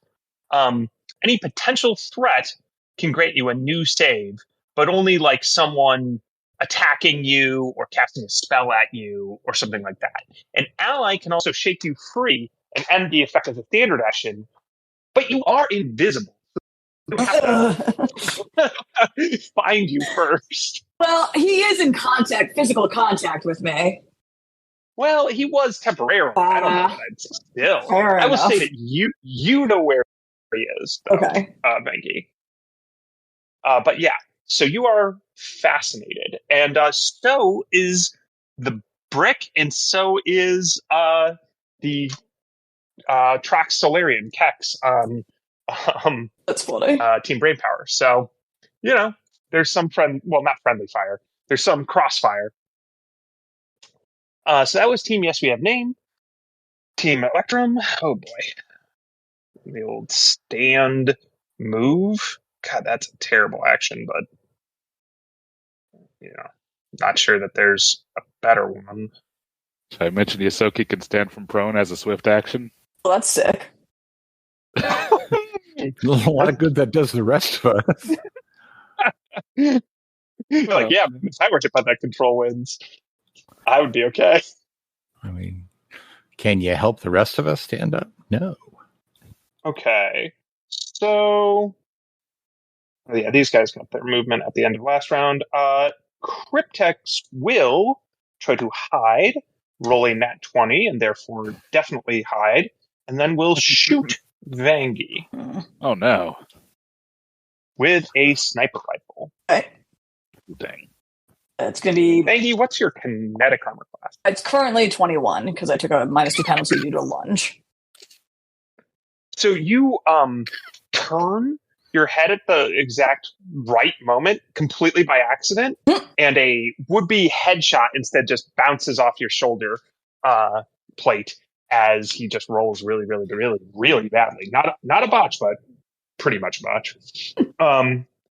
Any potential threat can grant you a new save, but only like someone attacking you or casting a spell at you or something like that. An ally can also shake you free and end the effect as a standard action, but you are invisible. You have to find you first. Well, he is in physical contact with me. Well, he was temporarily. I don't know. Still, fair I will enough. say that you know where he is, though, Okay. Venki. But yeah, so you are fascinated, and so is the brick, and so is the Trax Solarian Kex. That's funny. Team Brainpower. So, there's some not friendly fire. There's some crossfire. So that was Team Yes We Have Name. Team Electrum. Oh boy. The old stand move. God, that's a terrible action, but not sure that there's a better one. So I mentioned Yosoki can stand from prone as a swift action. Well, that's sick. A lot of good that does the rest of us. Like, yeah, if I were to put that control wins, I would be okay. I mean, can you help the rest of us stand up? No. Okay. So, yeah, these guys got their movement at the end of last round. Cryptex will try to hide, roll a nat 20, and therefore definitely hide, and then will shoot Vangi Oh no. with a sniper rifle. Okay. Dang. It's going to be... Vangi, what's your kinetic armor class? It's currently 21, because I took a -2 penalty due to lunge. So you turn your head at the exact right moment, completely by accident, and a would-be headshot instead just bounces off your shoulder plate as he just rolls really, really, really, really badly. Not a botch, but pretty much a botch.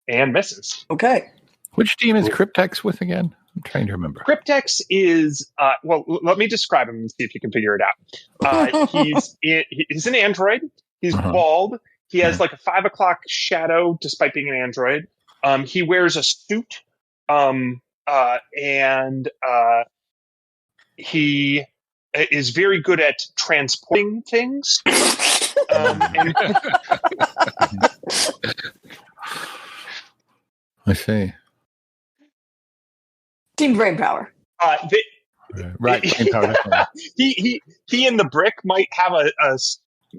And misses. Okay. Which team is Cryptex with again? I'm trying to remember. Cryptex is, let me describe him and see if you can figure it out. He's an android. He's bald. He has like a 5 o'clock shadow, despite being an android. He wears a suit. And he is very good at transporting things. And I see. Team Brainpower. Right. Brainpower. he and the brick might have a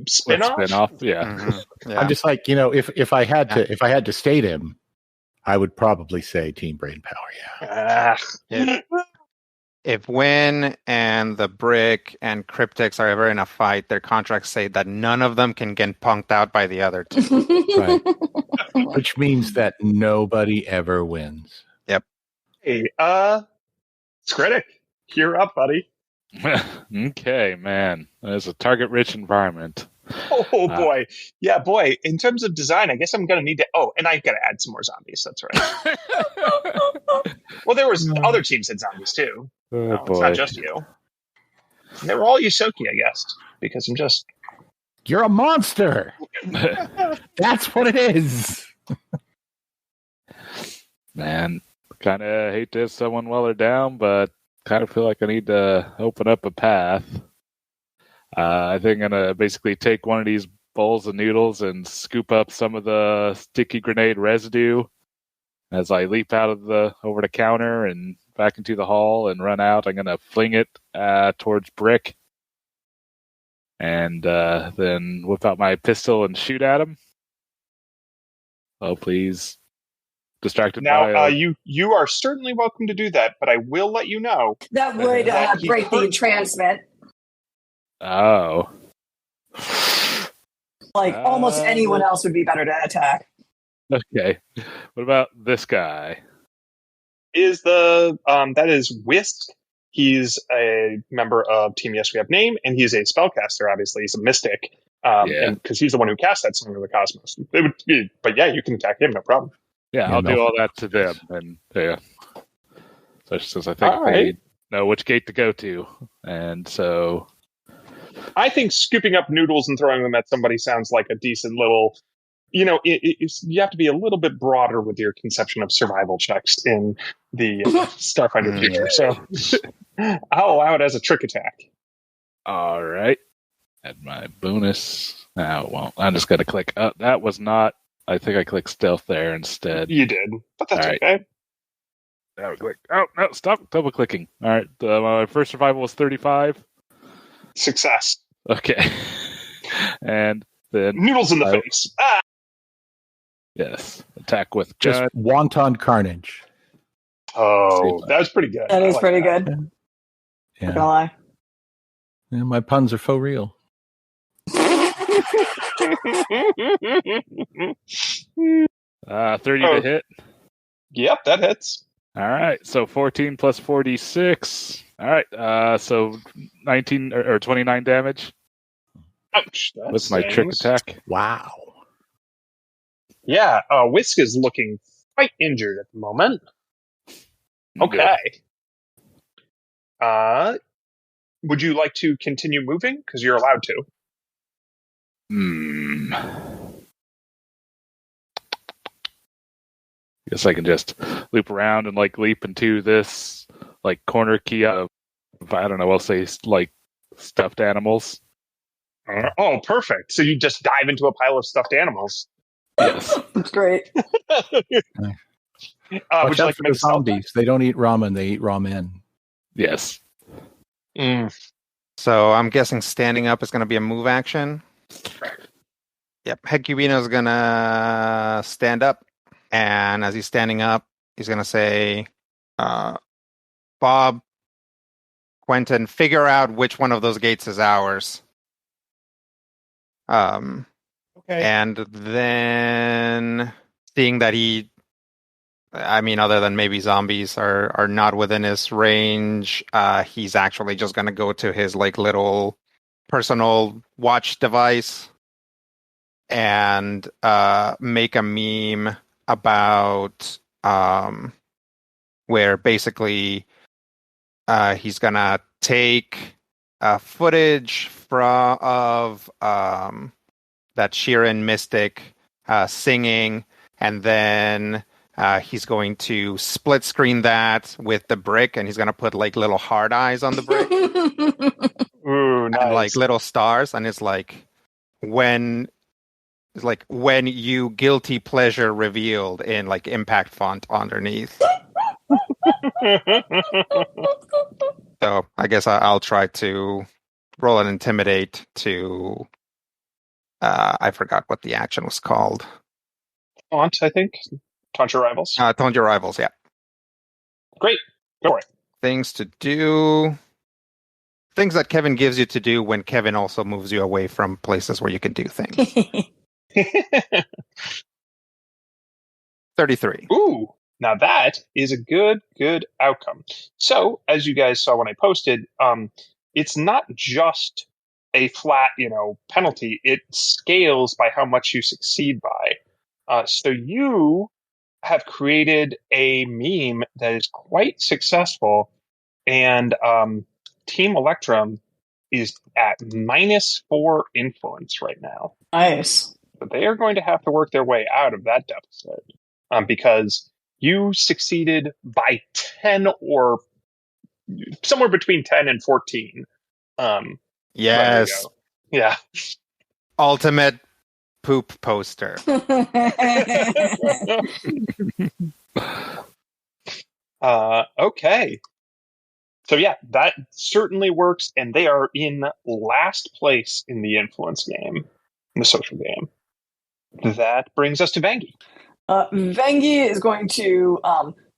spin-off. Yeah. Mm-hmm. Yeah. I'm just like, if I had to state him, I would probably say Team Brainpower. Yeah. If Win and the Brick and Cryptex are ever in a fight, their contracts say that none of them can get punked out by the other two. Right. Which means that nobody ever wins. Hey, Skritic, you're up, buddy. Okay, man. It's a target-rich environment. Oh boy, yeah, boy. In terms of design, I guess I'm gonna need to. Oh, and I gotta add some more zombies. That's right. Well, there was other teams had zombies too. Oh No, it's boy. not just you. And they were all Yusoki, I guess, because I'm just. You're a monster. That's what it is. Man, kind of hate to hit someone while they're down, but kind of feel like I need to open up a path. I think I'm going to basically take one of these bowls of noodles and scoop up some of the sticky grenade residue as I leap out of over the counter and back into the hall and run out. I'm going to fling it towards Brick and then whip out my pistol and shoot at him. Oh, please. Distracted Now, by you are certainly welcome to do that, but I will let you know That would he break the hurt- entrancement. Oh. Like almost anyone else would be better to attack. Okay. What about this guy? is the that is Whisk. He's a member of Team Yes We Have Name, and he's a spellcaster. Obviously, he's a mystic, and because he's the one who cast that Song of the Cosmos. It would be, but yeah, you can attack him, no problem. Yeah, Yeah, I'll no. do all that to them, and yeah. So since I think All they right. know which gate to go to, and so I think scooping up noodles and throwing them at somebody sounds like a decent little. You know, you have to be a little bit broader with your conception of survival checks in the Starfighter future. So I'll allow it as a trick attack. all right. Add my bonus. No, it won't. I'm just gonna click. That was not. I think I clicked stealth there instead. You did, but that's All right. okay. Now click. Oh no! Stop double clicking. All right. My first survival was 35. Success. Okay. And then Noodles in the face. Ah! yes, attack with Just gun. wanton carnage. Oh, that was pretty good. That I is like pretty that. good. Yeah. Not gonna lie. Yeah, my puns are faux real. 30 Oh. to hit. Yep, that hits. All right, so 14 plus 46. All right, so 19 or 29 damage Ouch. That with my trick stings. attack. Wow. Yeah, Whisk is looking quite injured at the moment. Okay. Would you like to continue moving? Because you're allowed to. Guess I can just loop around and like leap into this like corner key of, I don't know, I'll say like stuffed animals. Oh, perfect. So you just dive into a pile of stuffed animals. Yes. That's great. Would you Watch like out to for make the a stealth zombies. They don't eat ramen. They eat ramen. Yes. check? So I'm guessing standing up is going to be a move action. Yep. Hecubino's going to stand up. And as he's standing up, he's going to say, Bob, Quentin, figure out which one of those gates is ours. Okay. And then seeing that other than maybe zombies are not within his range, he's actually just going to go to his like little personal watch device and make a meme about where basically he's going to take footage of that Sheeran Mystic singing, and then he's going to split screen that with the brick, and he's going to put like little hard eyes on the brick Ooh, nice. and like little stars, and it's like when you guilty pleasure revealed in like impact font underneath. So I guess I'll try to roll an intimidate to. I forgot what the action was called. Taunt, I think. Taunt your rivals. Taunt your rivals, yeah. Great. Go for it. Things to do. Things that Kevin gives you to do when Kevin also moves you away from places where you can do things. 33. Ooh, now that is a good outcome. So, as you guys saw when I posted, it's not just a flat, penalty. It scales by how much you succeed by. So you have created a meme that is quite successful, and Team Electrum is at -4 influence right now. Nice. But they are going to have to work their way out of that deficit because you succeeded by 10 or somewhere between 10 and 14. Yes. Yeah. Ultimate poop poster. Okay. So yeah, that certainly works, and they are in last place in the influence game, in the social game. That brings us to Vangi. Vangi is going to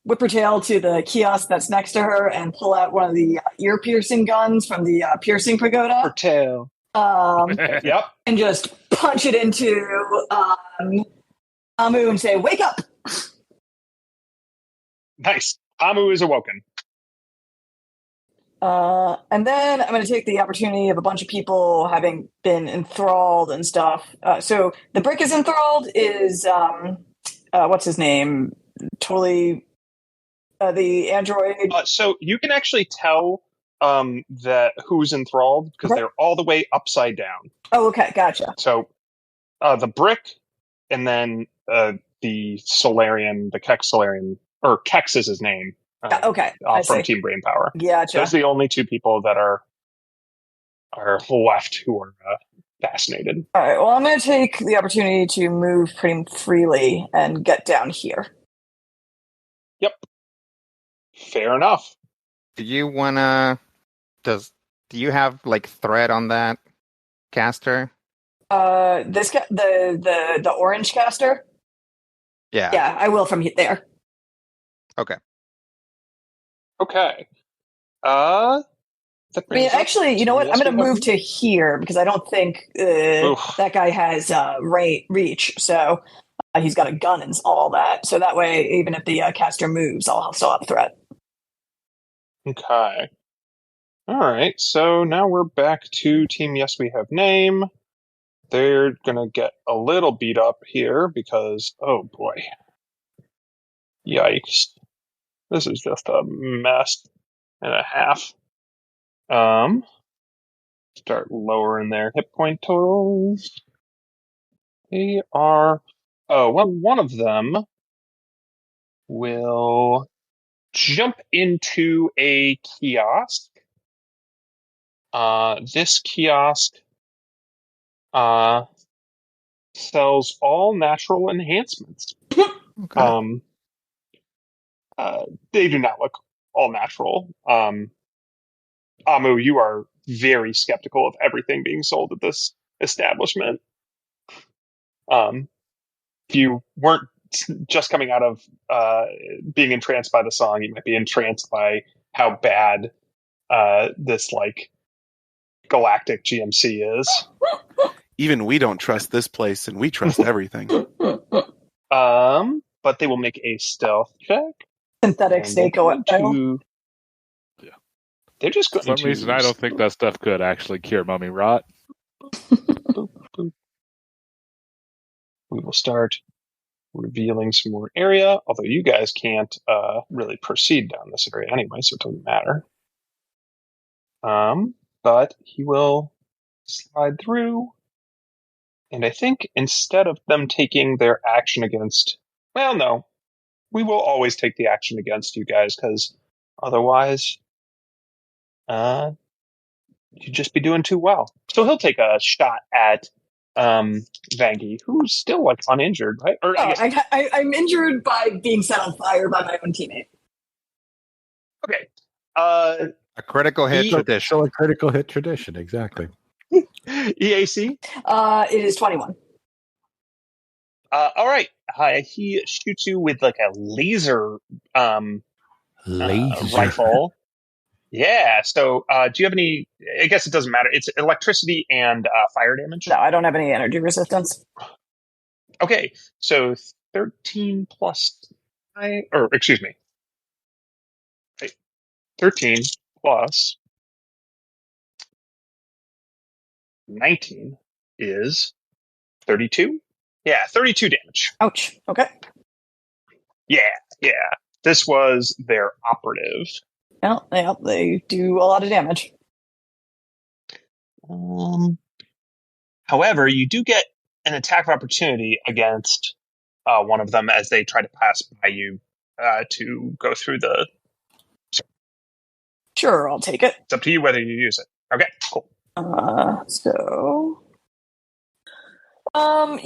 whip her tail to the kiosk that's next to her and pull out one of the ear-piercing guns from the piercing pagoda. Her tail. Yep. And just punch it into Amu and say, "Wake up!" Nice. Amu is awoken. And then I'm going to take the opportunity of a bunch of people having been enthralled and stuff. So the brick is enthralled is, what's his name? Totally, the android. So you can actually tell that who's enthralled because they're all the way upside down. Oh, okay. Gotcha. So the brick and then the Solarian, the Kex Solarian, or Kex is his name. Okay. From Team Brainpower. Gotcha. Those are the only two people that are left who are fascinated. All right. Well, I'm going to take the opportunity to move pretty freely and get down here. Yep. Fair enough. Do you wanna? Do you have like thread on that caster? This the orange caster. Yeah. Yeah, I will from there. Okay. Okay. Actually, you know what? I'm going to move to here because I don't think that guy has reach. So he's got a gun and all that. So that way, even if the caster moves, I'll still have a threat. Okay. All right. So now we're back to Team Yes We Have Name. They're going to get a little beat up here because, oh boy. Yikes. This is just a mess and a half. Start lowering their hit point totals. They are... Oh, well, one of them will jump into a kiosk. This kiosk sells all natural enhancements. Okay. They do not look all natural. Amu, you are very skeptical of everything being sold at this establishment. If you weren't just coming out of being entranced by the song, you might be entranced by how bad this like galactic GMC is. Even we don't trust this place, and we trust everything. But they will make a stealth check. Synthetic snake oil. Yeah. They're just going For some reason, I don't think that stuff could actually cure mummy rot. Boop, boop. We will start revealing some more area, although you guys can't really proceed down this area anyway, so it doesn't matter. But he will slide through, and I think instead of them taking their action against... Well, no. We will always take the action against you guys, because otherwise you'd just be doing too well. So he'll take a shot at Vangi, who's still like uninjured, right? Or I'm injured by being set on fire by my own teammate. Okay. A critical hit tradition. So a critical hit tradition, exactly. EAC? It is 21. All right. He shoots you with like a laser rifle. Yeah. So do you have any... I guess it doesn't matter. It's electricity and fire damage. No, I don't have any energy resistance. Okay. So 13 plus... excuse me. 13 plus 19 is 32. Yeah, 32 damage. Ouch. Okay. Yeah. This was their operative. Yeah, they do a lot of damage. However, you do get an attack of opportunity against one of them as they try to pass by you to go through the... Sure, I'll take it. It's up to you whether you use it. Okay, cool. You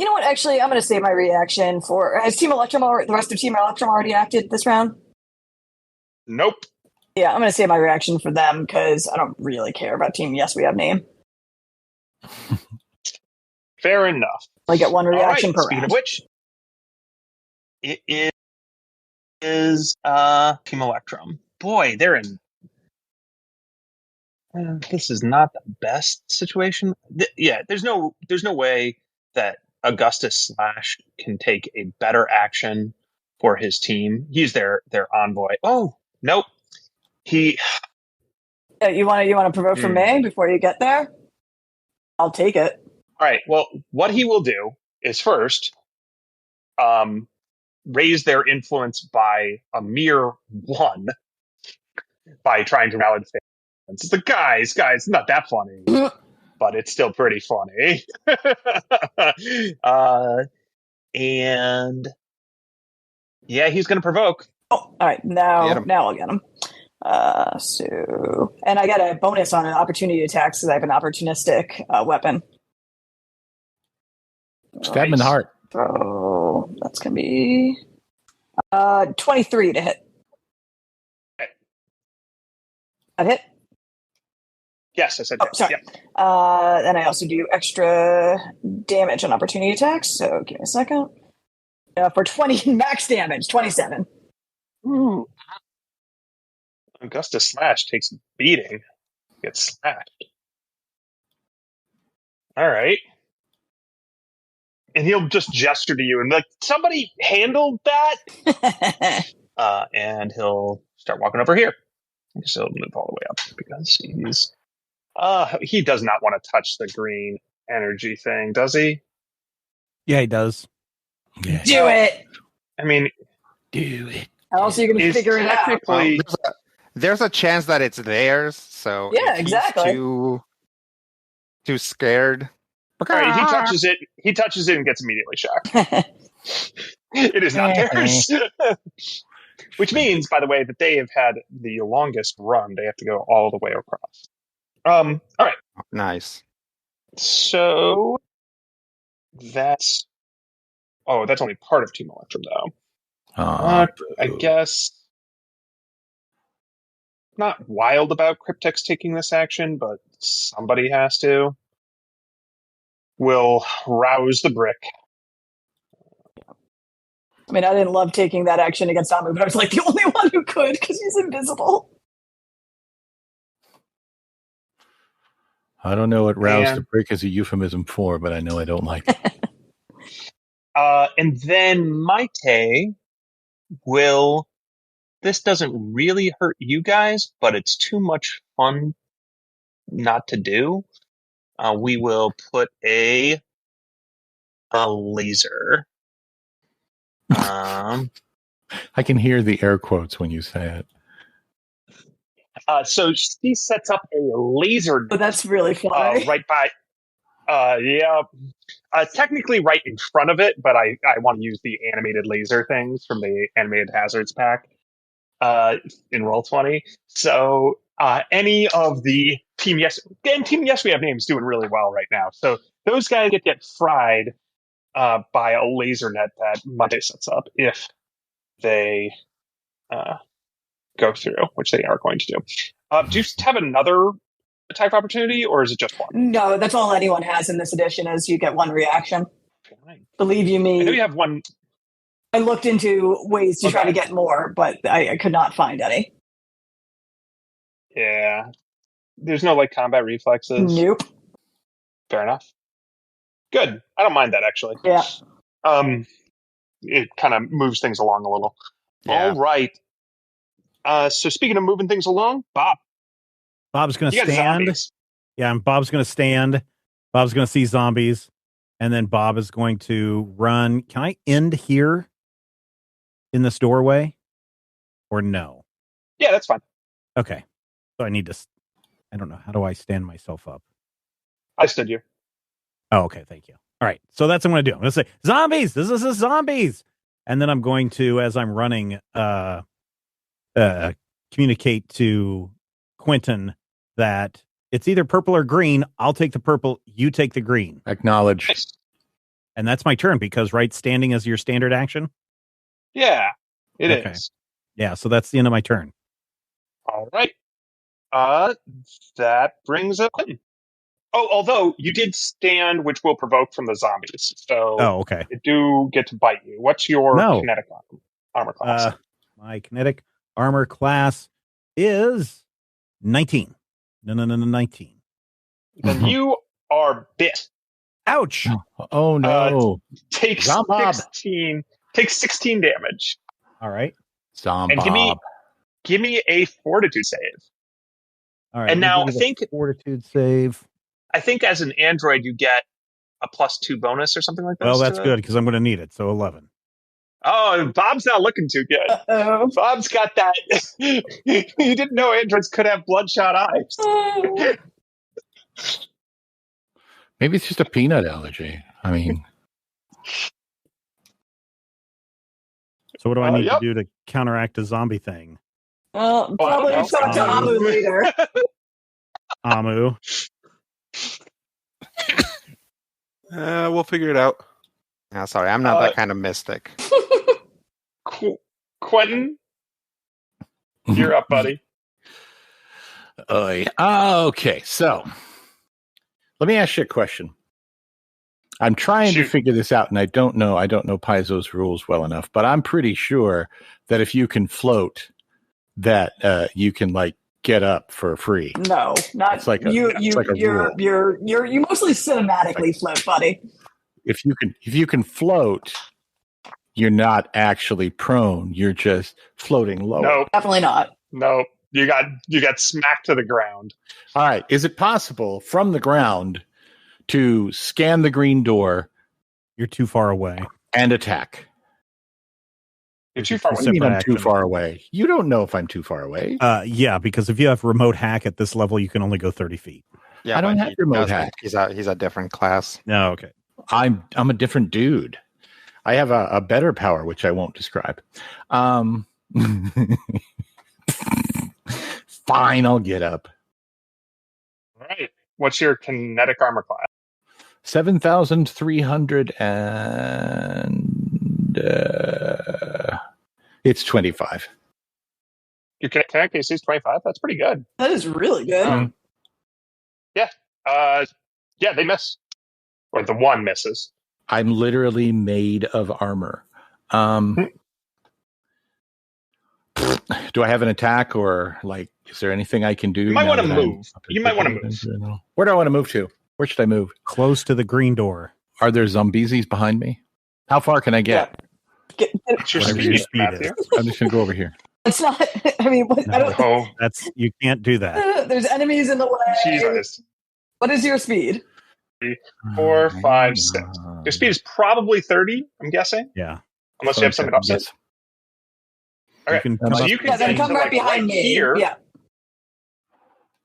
know what? Actually, I'm going to save my reaction for... Has the rest of Team Electrum already acted this round? Nope. Yeah, I'm going to save my reaction for them because I don't really care about Team Yes We Have Name. Fair enough. I get one reaction per Speaking round. of which, it is Team Electrum. Boy, they're in... this is not the best situation. There's no way that Augustus Slash can take a better action for his team. He's their envoy. Oh, nope. You want to provoke for May before you get there? I'll take it. All right. Well, what he will do is first raise their influence by a mere 1 by trying to rally the fans. It's the guys, not that funny, but it's still pretty funny. And yeah, he's going to provoke. Oh, all right. Now I'll get him. And I got a bonus on an opportunity attacks because I have an opportunistic weapon. Stab him in the heart. So that's going to be 23 to hit. Okay. That hit? Yes, I said that. Sorry. Yep. Then I also do extra damage on opportunity attacks. So give me a second. For 20 max damage, 27. Ooh. Augustus Slash takes a beating. Gets slashed. All right. And he'll just gesture to you and be like, somebody handled that? And he'll start walking over here. I guess he'll move all the way up because he does not want to touch the green energy thing, does he? Yeah, he does. Yeah. Do it. I mean, do it. How else are you going to figure it out? Well, there's a chance that it's theirs. So yeah, if exactly. He's too scared. All right, he touches it and gets immediately shocked. It is not theirs. Which means, by the way, that they have had the longest run. They have to go all the way across. All right. Nice. So that's only part of Team Electrum, though. I guess not wild about Cryptex taking this action, but somebody has to. Will rouse the brick. I mean, I didn't love taking that action against Amu, but I was like the only one who could because he's invisible. I don't know what rouse the brick is a euphemism for, but I know I don't like it. And then Maite will... This doesn't really hurt you guys, but it's too much fun not to do. We will put a laser. I can hear the air quotes when you say it. So she sets up a laser. Oh, that's really funny. Right by. Technically right in front of it, but I want to use the animated laser things from the animated hazards pack in Roll20. So any of the Team Yes We Have Names doing really well right now. So those guys get fried by a laser net that Monday sets up if they go through, which they are going to do. Do you have another attack opportunity, or is it just one? No, that's all anyone has in this edition is you get one reaction. Fine. Believe you me. I know you have one. I looked into ways to try to get more, but I could not find any. Yeah. There's no combat reflexes? Nope. Fair enough. Good. I don't mind that, actually. Yeah. It kind of moves things along a little. Yeah. All right. So speaking of moving things along, Bob's going to stand. Yeah, and Bob's going to stand Bob's going to see zombies, and then Bob is going to run. Can I end here in this doorway, or no? Yeah, that's fine. Okay. So I need to. I don't know. How do I stand myself up? I stood you. Oh, okay. Thank you. All right. So that's what I'm going to do. I'm going to say, zombies. This is zombies. And then I'm going to, as I'm running, communicate to Quentin that it's either purple or green. I'll take the purple. You take the green. Acknowledged. Nice. And that's my turn because, right, standing is your standard action. Yeah, it Okay. is. Yeah. So that's the end of my turn. All right. That brings up Quentin. Oh, although you did stand, which will provoke from the zombies. So Oh, okay. they do get to bite you. What's your No. kinetic armor class? My kinetic armor class is 19. No, 19. Then you are bit. Ouch. Oh no. Take Zombob. 16. Take 16 damage. All right. Zombob. And give me a fortitude save. All right. And now I think fortitude save. I think as an android you get a +2 bonus or something like that. Well, that's good because I'm going to need it. So 11. Oh, Bob's not looking too good. Uh-oh. Bob's got that. You didn't know androids could have bloodshot eyes. Maybe it's just a peanut allergy. I mean, So what do I need Yep. to do to counteract a zombie thing? Well, probably Well, talk to Amu. Amu later. Amu. We'll figure it out. Yeah, sorry, I'm not that kind of mystic. Quentin, you're up, buddy. Okay, so let me ask you a question. I'm trying to Shoot. figure this out, and I don't know Paizo's rules well enough, but I'm pretty sure that if you can float, that you can like get up for free. No, not It's like a- you. it's like a rule. You mostly cinematically float, buddy. If you can float, you're not actually prone. You're just floating lower. Nope, Definitely not. nope. You got smacked to the ground. All right. Is it possible from the ground to scan the green door You're too far away. and attack? You're too far What away. do you mean I'm Separate too action. far away? You don't know if I'm too far away. Yeah, because if you have remote hack at this level, you can only go 30 feet. Yeah, I don't but have he remote doesn't. hack. He's a different class. No, okay. I'm a different dude. I have a better power, which I won't describe. Fine, I'll get up. All right. What's your kinetic armor class? 7,300 and it's 25. Your kinetic AC is 25. That's pretty good. That is really good. Yeah, they miss. Or the one misses. I'm literally made of armor. Do I have an attack or like, is there anything I can do? You might now want to that I'm move. You might want to move. Where do I want to move to? Where should I move? Close to the green door. Are there zombies behind me? How far can I get? What's your Whatever speed, your speed Matthew? I'm just going to go over here. It's not. I mean, what, I No. don't, Oh, You can't do that. there's enemies in the way. Jesus. What is your speed? 4, 5, 6. Your speed is probably 30, I'm guessing. Yeah. Unless you have something upset. Yes. Okay. You can come So up. you can Yeah, then get come to, right like, behind me. here. Yeah.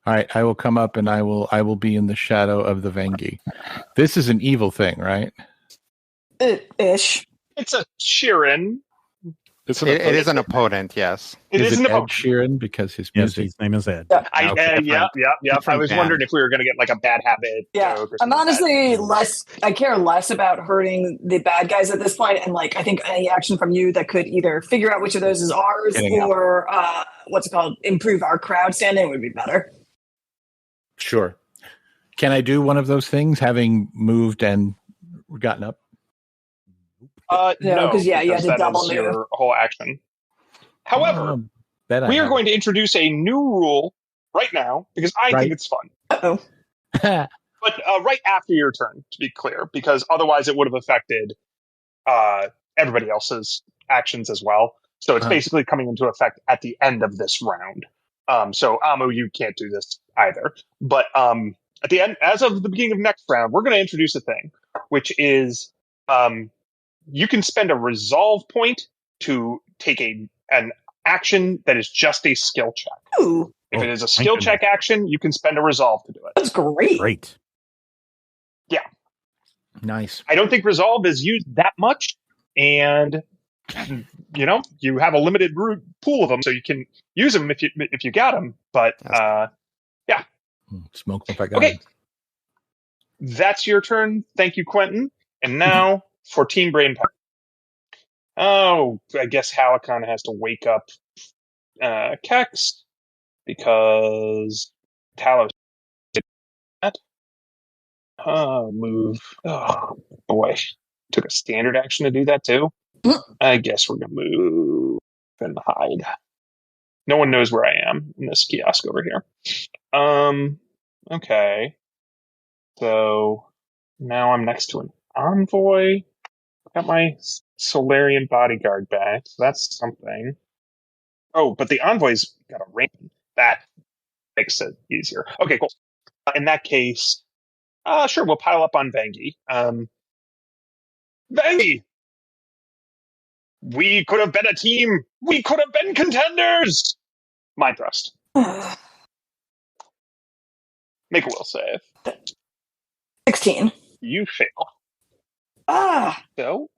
All right, I will come up and I will be in the shadow of the Vengi. This is an evil thing, right? Ish. It's a Sheeran. It's It is an opponent, yes. It is is it an Ed opponent. Sheeran because his Yes, music? his name is Ed. Yeah. I, Okay, yeah. I different was band. wondering if we were going to get like a bad habit. Yeah. joke or I'm something like that. honestly less. I care less about hurting the bad guys at this point, and like I think any action from you that could either figure out which of those is ours Getting out. or what's it called, improve our crowd standing would be better. Sure. Can I do one of those things, having moved and gotten up? No, No, 'cause, yeah, you because had to that double is move. your whole action. However, Bet I we are have. going to introduce a new rule right now because I Right. think it's fun. Uh-oh. But right after your turn, to be clear, because otherwise it would have affected everybody else's actions as well. So it's Uh-huh. basically coming into effect at the end of this round. So Amu, you can't do this either. But at the end, as of the beginning of next round, we're going to introduce a thing, which is you can spend a resolve point to take an action that is just a skill check. Ooh, If it is a skill check action, you can spend a resolve to do it. that's great. Great. Nice. I don't think resolve is used that much, and you have a limited pool of them, so you can use them if you got them. But Smoke them if I got okay, them. that's your turn. Thank you, Quentin. And now for Team Brain Power. Oh, I guess Halicon has to wake up Kex because Talos did that. Move. Oh, boy. Took a standard action to do that, too. I guess we're going to move and hide. No one knows where I am in this kiosk over here. Okay. So now I'm next to an envoy. Got my Solarian bodyguard back, so that's something. Oh, but the envoy's got a ring. That makes it easier. Okay, cool. In that case, sure, we'll pile up on Vangie. Vangie! We could have been a team! We could have been contenders! Mind thrust. Make a will save. 16. You fail. So?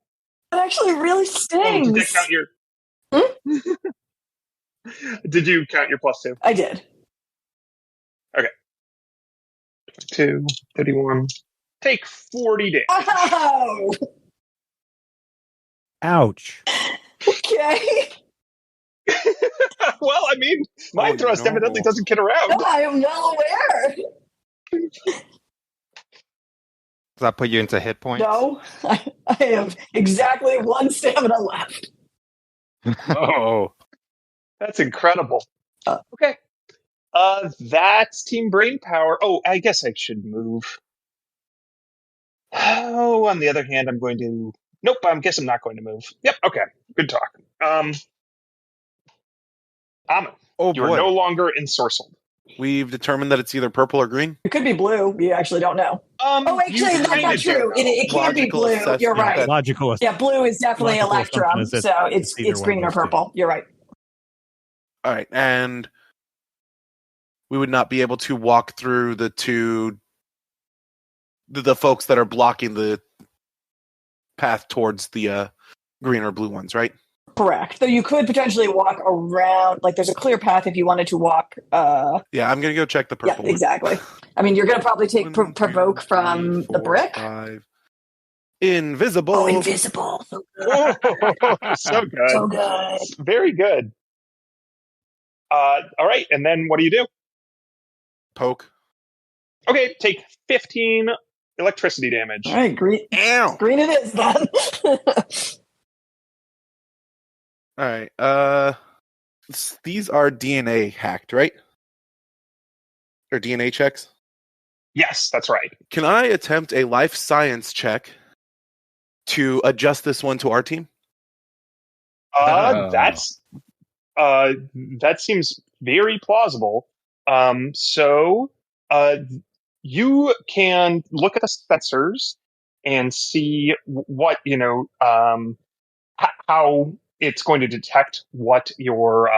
That actually really Oh, stings. did that count your... Did you count your plus 2? I did. Okay. 2, 31. Take 40 damage. Oh! Ouch. Okay. Well, I mean, Mind Thrust evidently doesn't kid around. No, I am well aware. Does that put you into hit points? No, I have exactly 1 stamina left. Oh. That's incredible. Okay. That's Team Brain Power. Oh, I guess I should move. Oh, on the other hand, I'm going to... Nope, I guess I'm not going to move. Yep, okay. Good talk. Amu, you're no longer ensorcelled. We've determined that it's either purple or green. It could be blue. We actually don't know. Oh, actually, that's not true. It can't be Logical blue. assessment. You're right. Logical. Yeah, blue is definitely Logical Electrum, assumption is so that it's either one green or of those two. purple. You're right. All right, and we would not be able to walk through the folks that are blocking the path towards the green or blue ones, right? Correct. Though you could potentially walk around, like there's a clear path if you wanted to walk. Yeah, I'm going to go check the purple Yeah, exactly. I mean, you're going to probably take provoke from the brick. 5. Invisible. Oh, invisible. So good. So good. So good. Very good. All right, and then what do you do? Poke. Okay, take 15 electricity damage. All right, green. Ow. Green it is then. All right. These are DNA hacked, right? Or DNA checks? Yes, that's right. Can I attempt a life science check to adjust this one to our team? That seems very plausible. So you can look at the sensors and see what how it's going to detect what your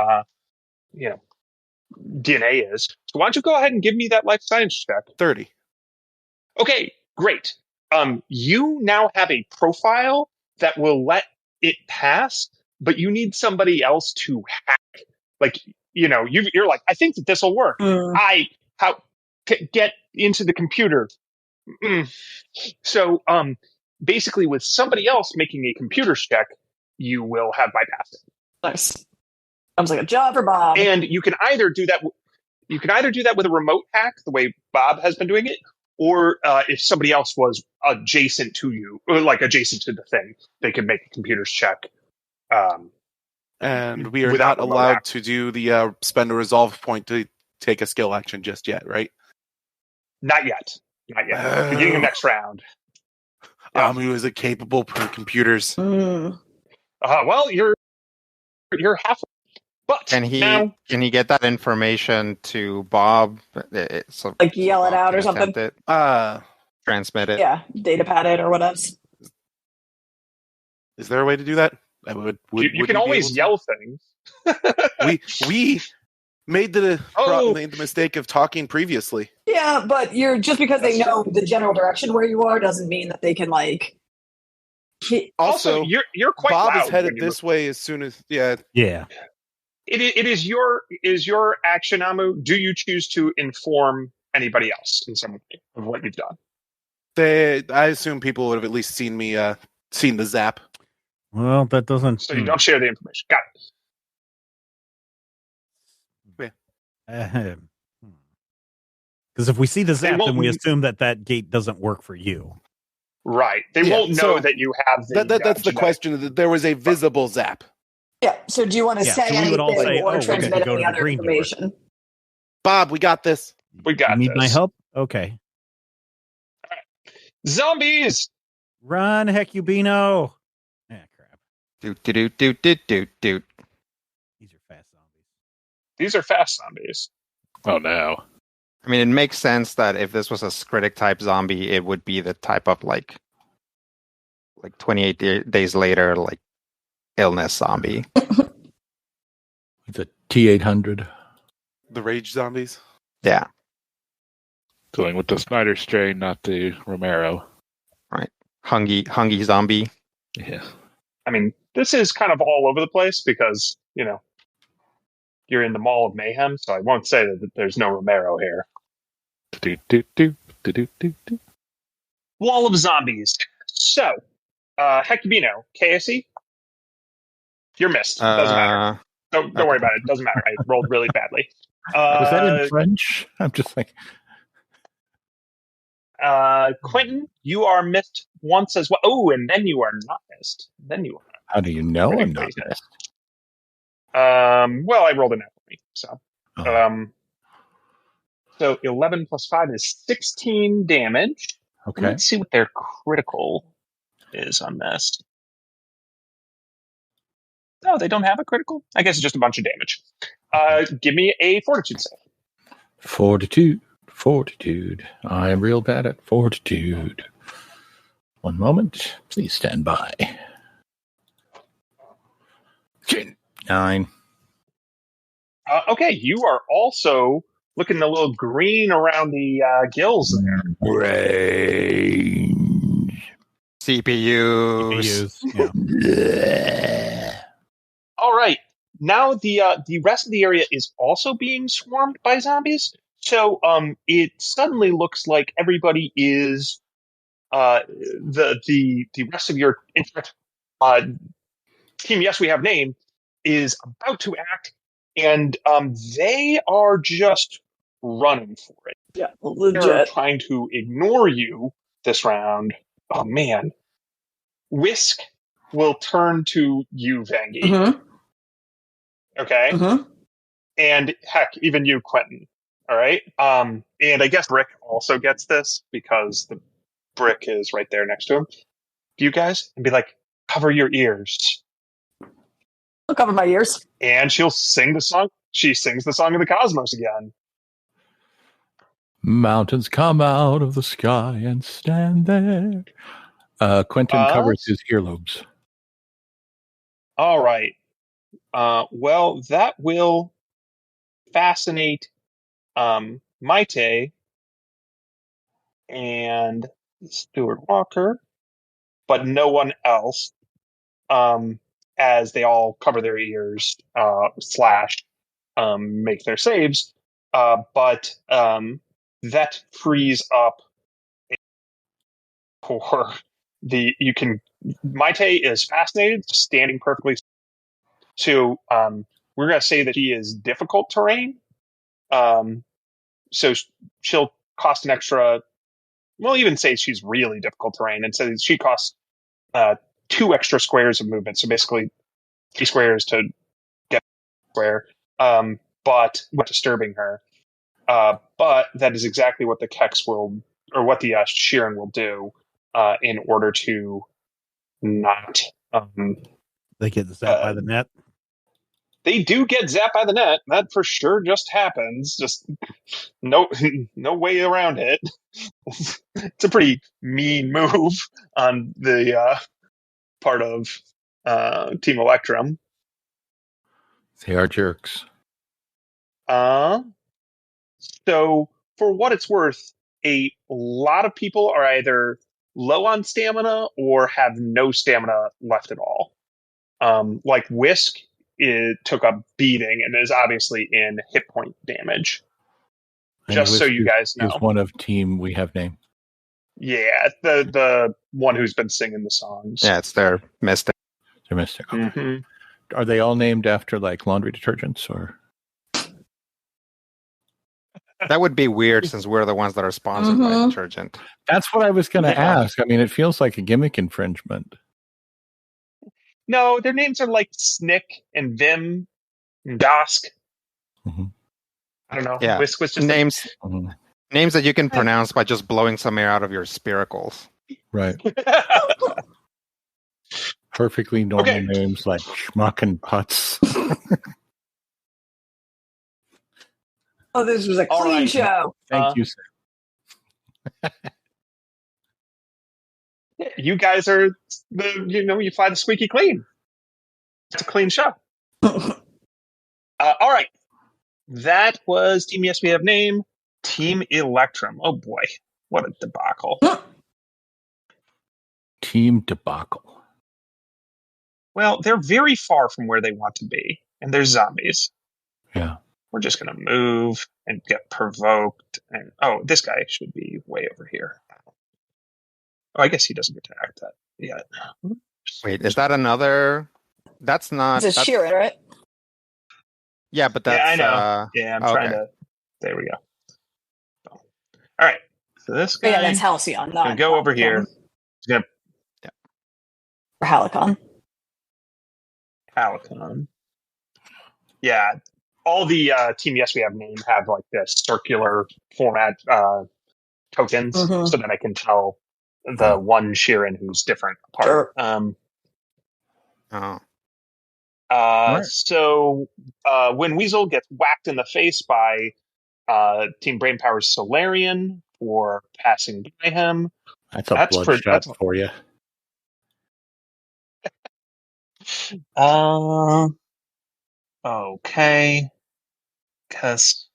DNA is. So why don't you go ahead and give me that life science check? 30. Okay, great. You now have a profile that will let it pass, but you need somebody else to hack. Like, you're like, I think that this will work. Get into the computer. So, basically, with somebody else making a computer check, you will have bypassed it. Nice. Sounds like a job for Bob. And you can either do that. You can either do that with a remote hack, the way Bob has been doing it, or if somebody else was adjacent to you, or like adjacent to the thing, they could make a computer's check. And we are without not remote allowed hack. to do the spend a resolve point to take a skill action just yet, right? Not yet. Beginning of next round. Yeah. Amu is capable per computers. Well, you're half. But Can he now, get that information to Bob? So Like yell it Bob out can or something. attempt it, transmit it. Yeah, data pad it or whatever. Is there a way to do that? you can always yell things. We made the Oh. made the mistake of talking previously. Yeah, but just because they know the general direction where you are doesn't mean that they can like. Also, you're quite Bob loud is headed when you this way as soon as Yeah. It is your action, Amu. Do you choose to inform anybody else in some way of what you've done? I assume people would have at least seen me seen the zap. Well, that doesn't. So you don't share the information. Got it. Because if we see the zap, won't- then we assume that gate doesn't work for you. Right. They Yeah, won't know so that you have the. That's the genetic- question. That there was a visible zap. Yeah. So do you want to Yeah, say so we would all anything say, or "Oh, we're transmit gonna go any to the other green door." information? Bob, we got this. We got You need this. my help? Okay. Zombies. Run, Hecubino. Ah, crap. Doot doot doot doot doot doot. These are fast zombies. These are fast zombies. Oh no. I mean, it makes sense that if this was a Skritic type zombie, it would be the type of like 28 days later, like illness zombie. It's a T800. The rage zombies. Yeah, Going with the Snyder strain, not the Romero. Hungy zombie. Yeah. I mean, this is kind of all over the place because you're in the Mall of Mayhem, so I won't say that there's no Romero here. Wall of zombies. So, Hecubino, KSE, you're missed. Doesn't matter. Don't worry about it. Doesn't matter. I rolled really badly. Was that in French? I'm just like, Quentin, you are missed once as well. Oh, and then you are not missed. Then you are. how do you know Pretty I'm not crazy. missed? Well, I rolled an equity, so. Oh, So 11 plus 5 is 16 damage. okay. Let's see what their critical is on this. No, they don't have a critical. I guess it's just a bunch of damage. Give me a fortitude save. Fortitude. I am real bad at fortitude. One moment. Please stand by. 9. Okay, you are also looking a little green around the gills there. Range. CPUs. Yeah. All right. Now the rest of the area is also being swarmed by zombies. So it suddenly looks like everybody is the rest of your team. Yes, we have name is about to act, and they are just running for it. Yeah, They're legit. trying to ignore you this round. Oh man, Whisk will turn to you, Vangie. Mm-hmm. Okay. Mm-hmm. And heck, even you, Quentin. All right. And I guess Brick also gets this because the brick is right there next to him. You guys, and be like, cover your ears. I'll cover my ears. And she'll sing the song. She sings the song of the cosmos again. Mountains come out of the sky and stand there. Quentin covers his earlobes. All right. Well, that will fascinate Maite and Stuart Walker, but no one else, as they all cover their ears / make their saves. But that frees up for Maite is fascinated, standing perfectly. So we're going to say that he is difficult terrain. So she'll cost an extra. We'll even say she's really difficult terrain, and so she costs 2 extra squares of movement. So basically, 3 squares to get a square. But without disturbing her. But that is exactly what the Kex will, or what the Sheeran will do, in order to not. They get zapped by the net. They do get zapped by the net. That for sure just happens. Just no way around it. It's a pretty mean move on the part of Team Electrum. They are jerks. So for what it's worth, a lot of people are either low on stamina or have no stamina left at all. Like Whisk, it took a beating and is obviously in hit point damage. And Just so Whisk you guys know. is one of team we have named. Yeah, the one who's been singing the songs. Yeah, it's their mystic. They're Mystic. Okay. Mm-hmm. Are they all named after like laundry detergents or? That would be weird since we're the ones that are sponsored by detergent. That's what I was going to Yeah. ask. I mean, it feels like a gimmick infringement. No, their names are like Snick and Vim and Dosk. Mm-hmm. I don't know. Yeah. Whisk was just Names Mm-hmm. names that you can pronounce by just blowing some air out of your spiracles. Right. Perfectly normal Okay. names like Schmuck and Putz. Oh, this was a All clean right. show. Thank you, sir. You guys are you fly the squeaky clean. It's a clean show. All right. That was Team Yes We Have Name, Team Electrum. Oh boy, what a debacle. Team debacle. Well, they're very far from where they want to be, and they're zombies. Yeah. We're just going to move and get provoked. And this guy should be way over here. Oh, I guess he doesn't get to act that yet. Wait, is that another? That's not. It's a that's, Sheeran, right? Yeah, but that's. Yeah, I know. I'm trying okay. to. There we go. All right. So this guy. Yeah, that's Halcyon. Gonna go over here. He's gonna Or Halicon. Halicon. Yeah, all the Team Yes We Have Name have like this circular format tokens, Mhm. so that I can tell the one Sheeran who's different apart. Sure. Oh. Right. So when Weasel gets whacked in the face by Team Brainpower's Solarian for passing by him, That's a That's bloodshot pretty- for you. okay, because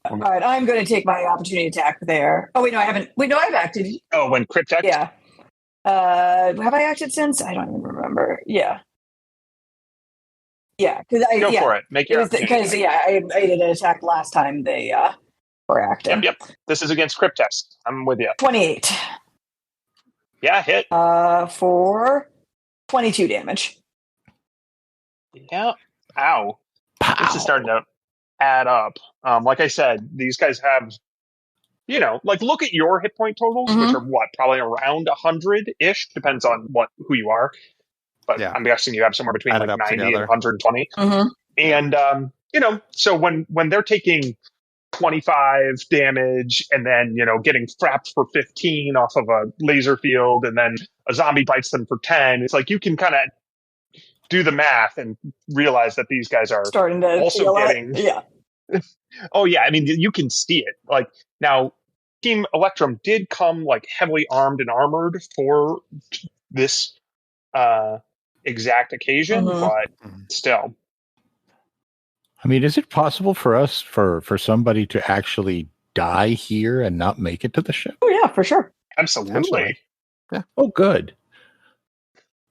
All right, I'm going to take my opportunity attack there. Oh, wait, no, I haven't. Wait, no, I've acted. when Cryptex, Yeah. Have I acted since? I don't even remember. Yeah. Yeah, because go for it. Make your because I did an attack last time they were acting. Yep. This is against Cryptex. I'm with you. 28. Yeah, hit. For 22 damage. Yeah. Ow. This is starting to add up. Like I said, these guys have, look at your hit point totals, which are probably around 100-ish, depends on who you are. But Yeah. I'm guessing you have somewhere between Add it like up 90 together. and 120. Mm-hmm. And, so when they're taking 25 damage and then, getting frapped for 15 off of a laser field and then a zombie bites them for 10, it's like you can kind of do the math and realize that these guys are Starting to also feel getting. it. Yeah. Oh, yeah. I mean, you can see it. Like, now, Team Electrum did come, like, heavily armed and armored for this exact occasion, but still. I mean, is it possible for us, for somebody to actually die here and not make it to the ship? Oh, yeah, for sure. Absolutely. Oh, good.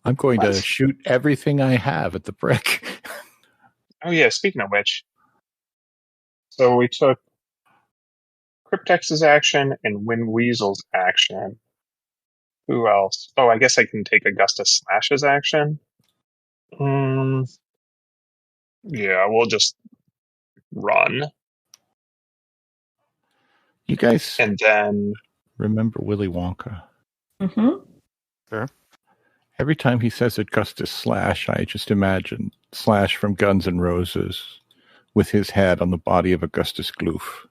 I'm going to Nice. shoot everything I have at the brick. Oh, yeah. Speaking of which, so we took Cryptex's action and Wind Weasel's action. Who else? Oh, I guess I can take Augustus Slash's action. Yeah, we'll just run. You guys And then, remember Willy Wonka? Mm-hmm. Every time he says Augustus Slash, I just imagine Slash from Guns N' Roses with his head on the body of Augustus Gloof.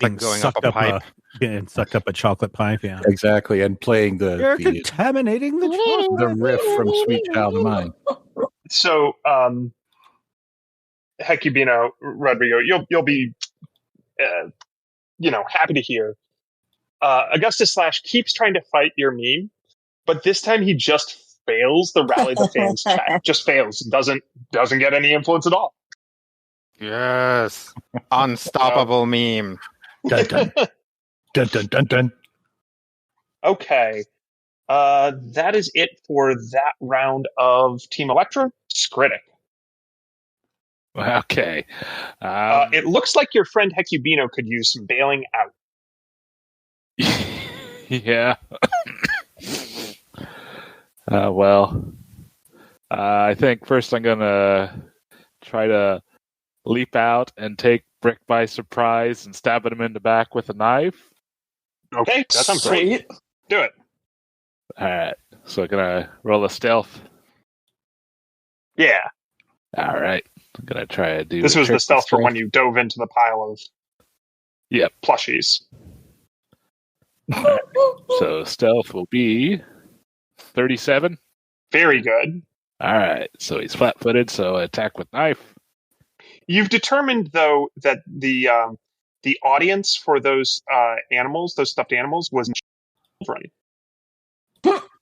Like going up a pipe. Getting sucked up a chocolate pipe, yeah. Exactly, and playing You're the contaminating the chocolate. riff from Sweet Child of Mine. so Hecubino, Rodrigo, you'll be, happy to hear. Augustus Slash keeps trying to fight your meme, but this time he just fails the rally the fans check. Just fails. Doesn't get any influence at all. Yes. Unstoppable meme. Dun, dun. Dun, dun, dun, dun. Okay. That is it for that round of Team Electra. Skritic. Okay. It looks like your friend Hecubino could use some bailing out. Yeah. I think first I'm going to try to leap out and take Brick by surprise and stab him in the back with a knife. Okay, that sounds great. Do it. All right. So I'm going to roll a stealth. Yeah. All right. I'm going to try to do this. Was the stealth strength. from when you dove into the pile of plushies. Right. So stealth will be 37. Very good. All right. So he's flat-footed, so attack with knife. You've determined, though, that the audience for those animals, those stuffed animals, was children.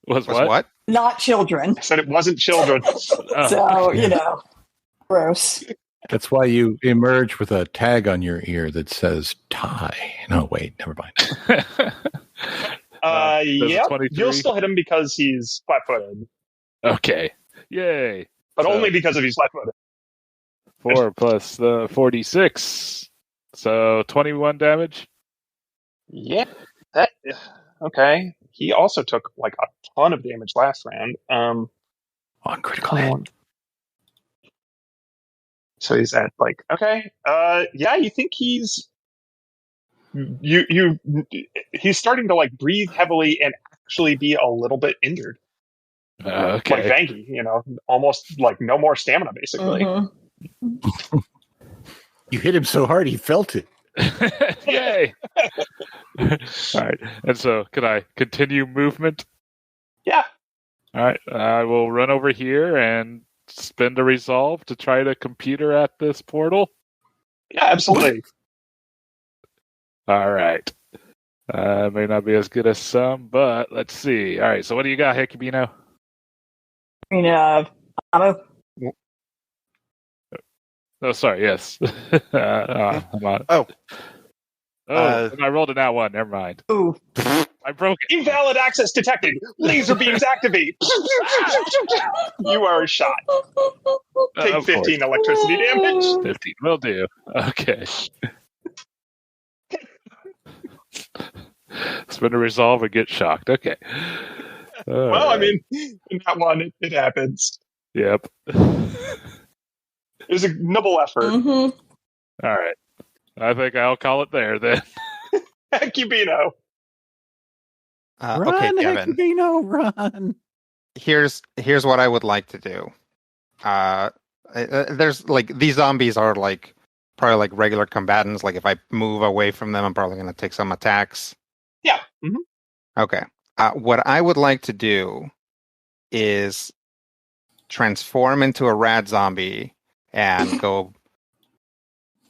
Was what? Not children. I said it wasn't children. So, gross. That's why you emerge with a tag on your ear that says tie. No, wait, never mind. You'll still hit him because he's flat-footed. Okay. Yay. But only because of he's flat-footed. 4 plus the 46. So 21 damage? Yeah. Okay. He also took like a ton of damage last round. On critical hit. So he's at like, okay. You think he's he's starting to like breathe heavily and actually be a little bit injured. Okay. Like Vangie, almost like no more stamina basically. Mm-hmm. You hit him so hard he felt it. Yay! All right. And so, can I continue movement? Yeah. All right. I will run over here and spend a resolve to try to computer at this portal. Yeah, absolutely. All right. May not be as good as some, but let's see. All right. So, what do you got, Hecubino? Ammo. Oh, sorry. Yes. I'm on. Oh. And I rolled an out one. Never mind. Ooh. I broke it. Invalid access detected. Laser beams activate. You are shot. Take 15 electricity damage. 15 will do. Okay. Spend a resolve and get shocked. Okay. Well, I mean, in that one, it happens. Yep. It was a noble effort. Mm-hmm. All right. I think I'll call it there then. Hecubino. Run, Okay, Devin. Hecubino, run. Here's what I would like to do. There's like these zombies are like probably like regular combatants. Like if I move away from them, I'm probably going to take some attacks. Yeah. Mm-hmm. Okay. What I would like to do is transform into a rat zombie and go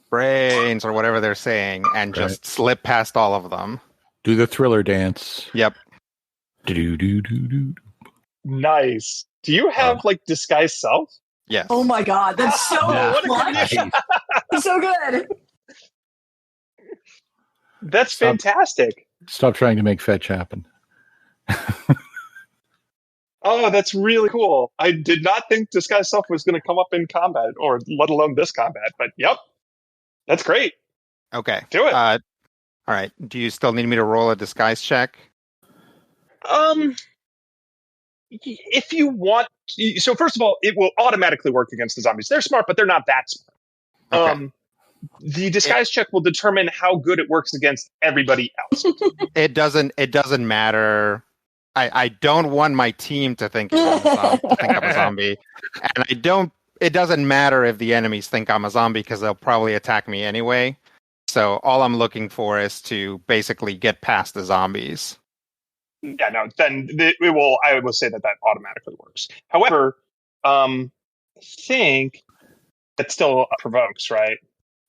brains or whatever they're saying and just slip past all of them. Do the Thriller dance. Yep. Do. Nice. Do you have like disguise self? Yes. Oh my god, that's so Nice. so good. That's fantastic. Stop trying to make fetch happen. Oh, that's really cool. I did not think disguise self was going to come up in combat, or let alone this combat. But yep, that's great. Okay. Do it. All right. Do you still need me to roll a disguise check? If you want, so first of all, it will automatically work against the zombies. They're smart, but they're not that smart. Okay. The disguise check will determine how good it works against everybody else. It doesn't matter. I don't want my team to think I'm a zombie, and it doesn't matter if the enemies think I'm a zombie because they'll probably attack me anyway. So all I'm looking for is to basically get past the zombies. Yeah, no, then it will. I will say that automatically works. However, I think That still provokes, right?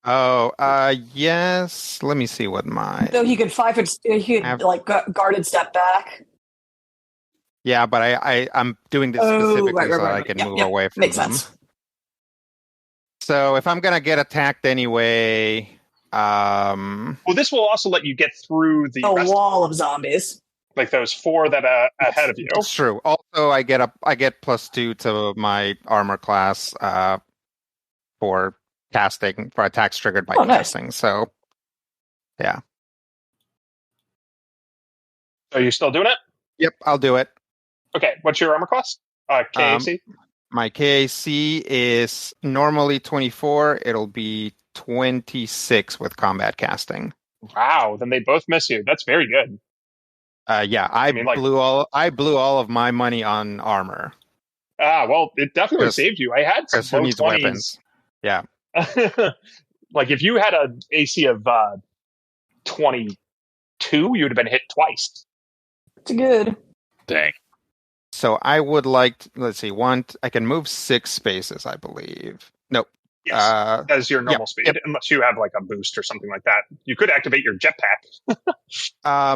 Oh, yes. Let me see what my. So he could 5 foot. He could like guarded step back. Yeah, but I'm doing this specifically so that I can move away from Makes them. sense. So if I'm gonna get attacked anyway, Well, this will also let you get through the A rest wall of zombies. like those 4 that are ahead of you. That's true. Also, I get +2 to my armor class for casting, for attacks triggered by casting. So, yeah. Are you still doing it? Yep, I'll do it. Okay, what's your armor class? KAC? My KAC is normally 24. It'll be 26 with combat casting. Wow, then they both miss you. That's very good. Yeah, I blew all of my money on armor. Well, it definitely saved you. I had some low 20s. Weapons. Yeah. Like if you had an AC of 22, you would have been hit twice. It's good. Dang. So I would like to, let's see, I can move 6 spaces, I believe. Nope. Yes, as your normal speed, unless you have like a boost or something like that. You could activate your jetpack.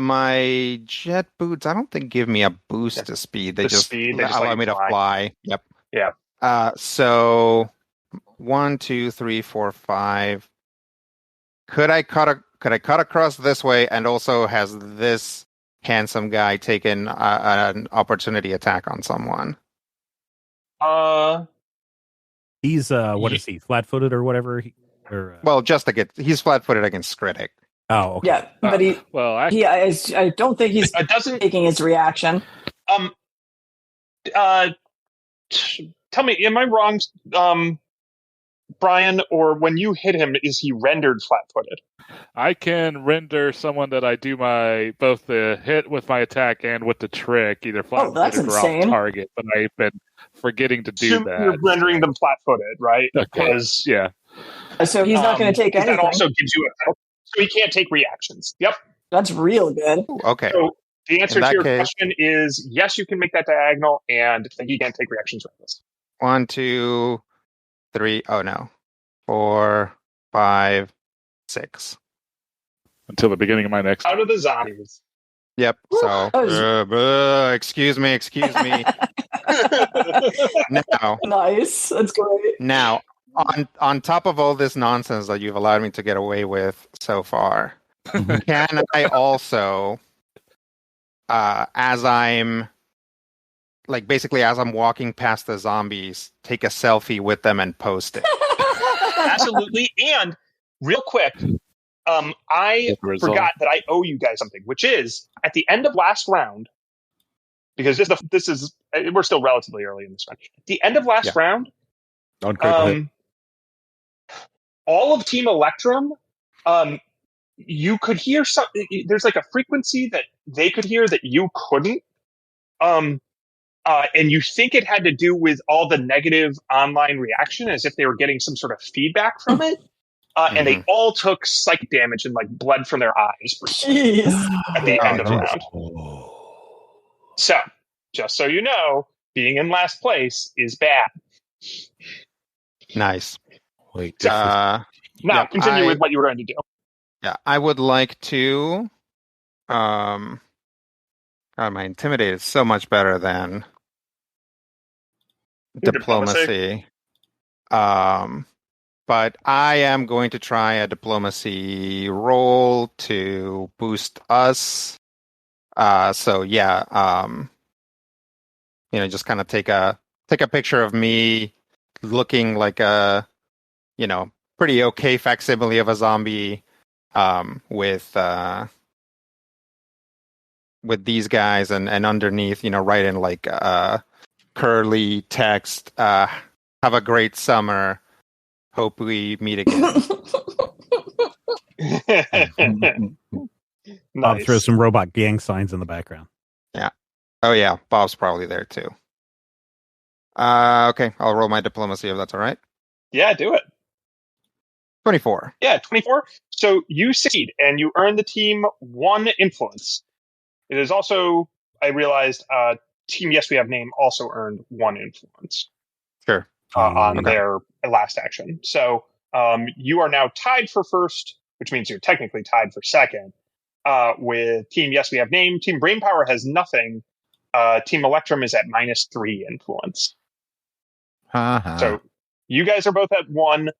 My jet boots, I don't think give me a boost to speed. They just allow me to fly. Yep. Yeah. So 1, 2, 3, 4, 5. Could I cut across this way and also has this handsome guy taken an opportunity attack on someone? He's what is he? Flat-footed or whatever? Well, he's flat-footed against Skritic. Oh, okay. Yeah, but I don't think he's taking his reaction. Tell me, am I wrong, Brian? Or when you hit him, is he rendered flat-footed? I can render someone that I do both the hit with my attack and with the trick, either flat-footed or off target. But I've been forgetting to do that. You're rendering them flat-footed, right? Okay. Because so he's not going to take anything. That also gives you a penalty, so he can't take reactions. Yep, that's real good. Okay. So the answer to your question is yes, you can make that diagonal, and he can't take reactions like this. 1, 2, 3. Oh no, 4, 5, 6. Until the beginning of my next. Out of the zombies. Yep. So, excuse me. Now, nice. That's great. Now, on top of all this nonsense that you've allowed me to get away with so far, can I also, as I'm walking past the zombies, take a selfie with them and post it? Absolutely. And real quick, I forgot that I owe you guys something, which is at the end of last round, because this is we're still relatively early in this round. At the end of last round, all of Team Electrum, you could hear there's like a frequency that they could hear that you couldn't. And you think it had to do with all the negative online reaction, as if they were getting some sort of feedback from it. And they all took psychic damage and like bled from their eyes at the end of the round. So, just so you know, being in last place is bad. Nice. Wait. Now, continue with what you were going to do. Yeah, I would like to. God, my intimidate is so much better than diplomacy. But I am going to try a diplomacy roll to boost us. So yeah, just kind of take a picture of me looking like a, pretty okay facsimile of a zombie, with these guys and underneath, write in like curly text, have a great summer. Hope we meet again. Bob throws some robot gang signs in the background. Yeah. Oh yeah, Bob's probably there too. Okay, I'll roll my diplomacy if that's all right. Yeah, do it. 24. Yeah, 24. So you succeed, and you earn the team 1 influence. It is also, I realized, Team Yes We Have Name also earned 1 influence. Sure. on their last action. So you are now tied for first, which means you're technically tied for second. With Team Yes We Have Name. Team Brainpower has nothing. Team Electrum is at -3 influence. So you guys are both at 1.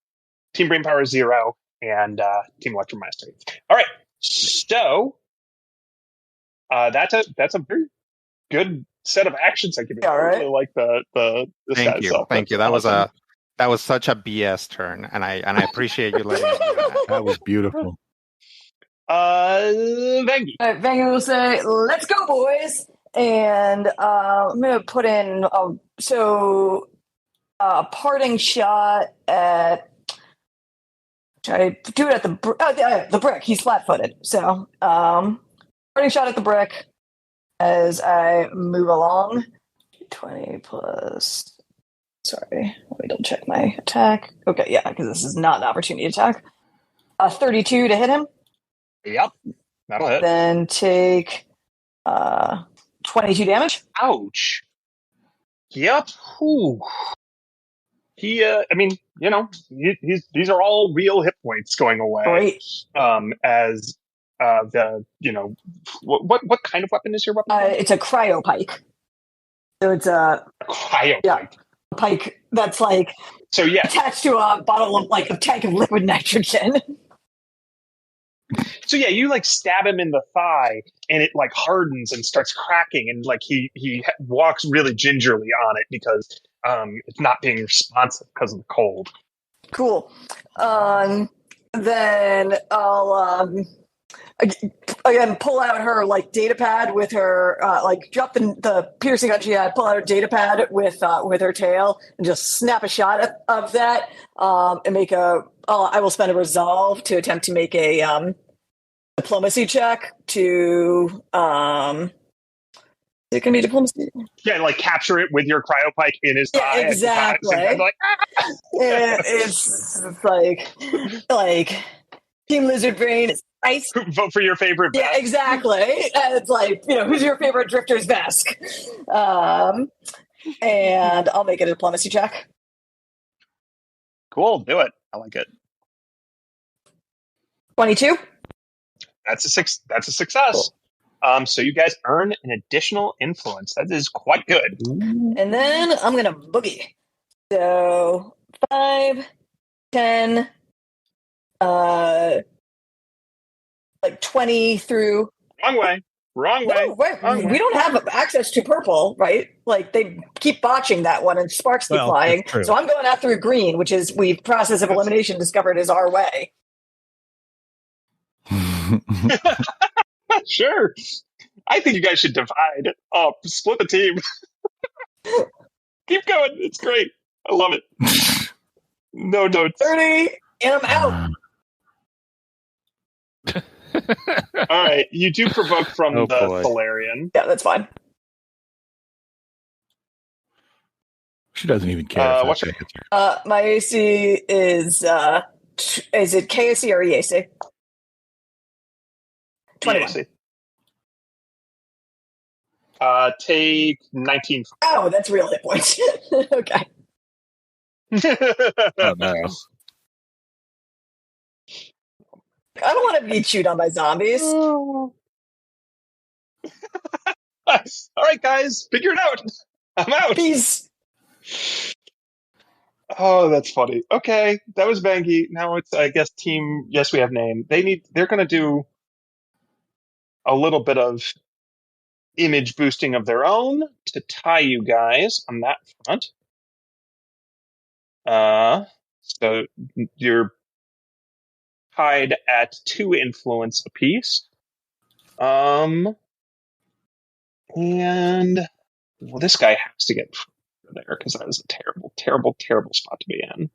Team Brainpower is 0, and Team Electrum -3. All right. So that's a very good set of actions I give you. All right. I really like the Thank you. stuff. Thank you. Awesome. That was such a BS turn, and I appreciate you letting me do that. That was beautiful. Vengi. All right, Vangan will say, "Let's go, boys!" And I'm gonna put in a parting shot at. Should I do it at the brick? He's flat-footed, so parting shot at the brick as I move along. 20 plus. Sorry, let me double check my attack. Okay, yeah, because this is not an opportunity attack. 32 to hit him. Yep, that'll hit. Then take 22 damage. Ouch. Yep. Ooh. He, I mean, these are all real hit points going away. Great. As what kind of weapon is your weapon? It's a cryo pike. So it's a cryo pike. A pike that's like attached to a bottle of a tank of liquid nitrogen. So yeah, you stab him in the thigh, and it hardens and starts cracking, and he walks really gingerly on it because it's not being responsive because of the cold. Cool. Then I'll again pull out her data pad with her drop the piercing gun she had. Pull out her data pad with her tail and just snap a shot of that and make I will spend a resolve to attempt to make a diplomacy check to it can be diplomacy. Yeah, capture it with your cryopike in his thigh. Exactly. It's like Team Lizard Brain is ice. Vote for your favorite Vesk. Yeah, exactly. It's who's your favorite Drifter's Vesk? And I'll make a diplomacy check. Cool, do it. I like it. 22. That's a success. Cool. So you guys earn an additional influence. That is quite good. And then I'm gonna boogie. So 5, 10, 20 through. Wrong way. No, wait, we don't have access to purple, right? They keep botching that one and sparks keep flying. So I'm going out through green, which is we've process of elimination discovered is our way. Sure. I think you guys should divide up, split the team. Keep going. It's great. I love it. No notes. 30, and I'm out. All right. You do provoke from the Solarian. Yeah, that's fine. She doesn't even care. What's your my AC is it KAC or EAC? 21. EAC. Take 19. Oh, that's real hit points. Okay. Oh, no. I don't want to be chewed on by zombies. All right, guys, figure it out. I'm out. Peace. Oh, that's funny. Okay, that was Vangi. Now it's, I guess, Team Yes We Have Name. They're going to do a little bit of image boosting of their own to tie you guys on that front. So you're tied at 2 influence apiece. And this guy has to get there because that is a terrible, terrible, terrible spot to be in.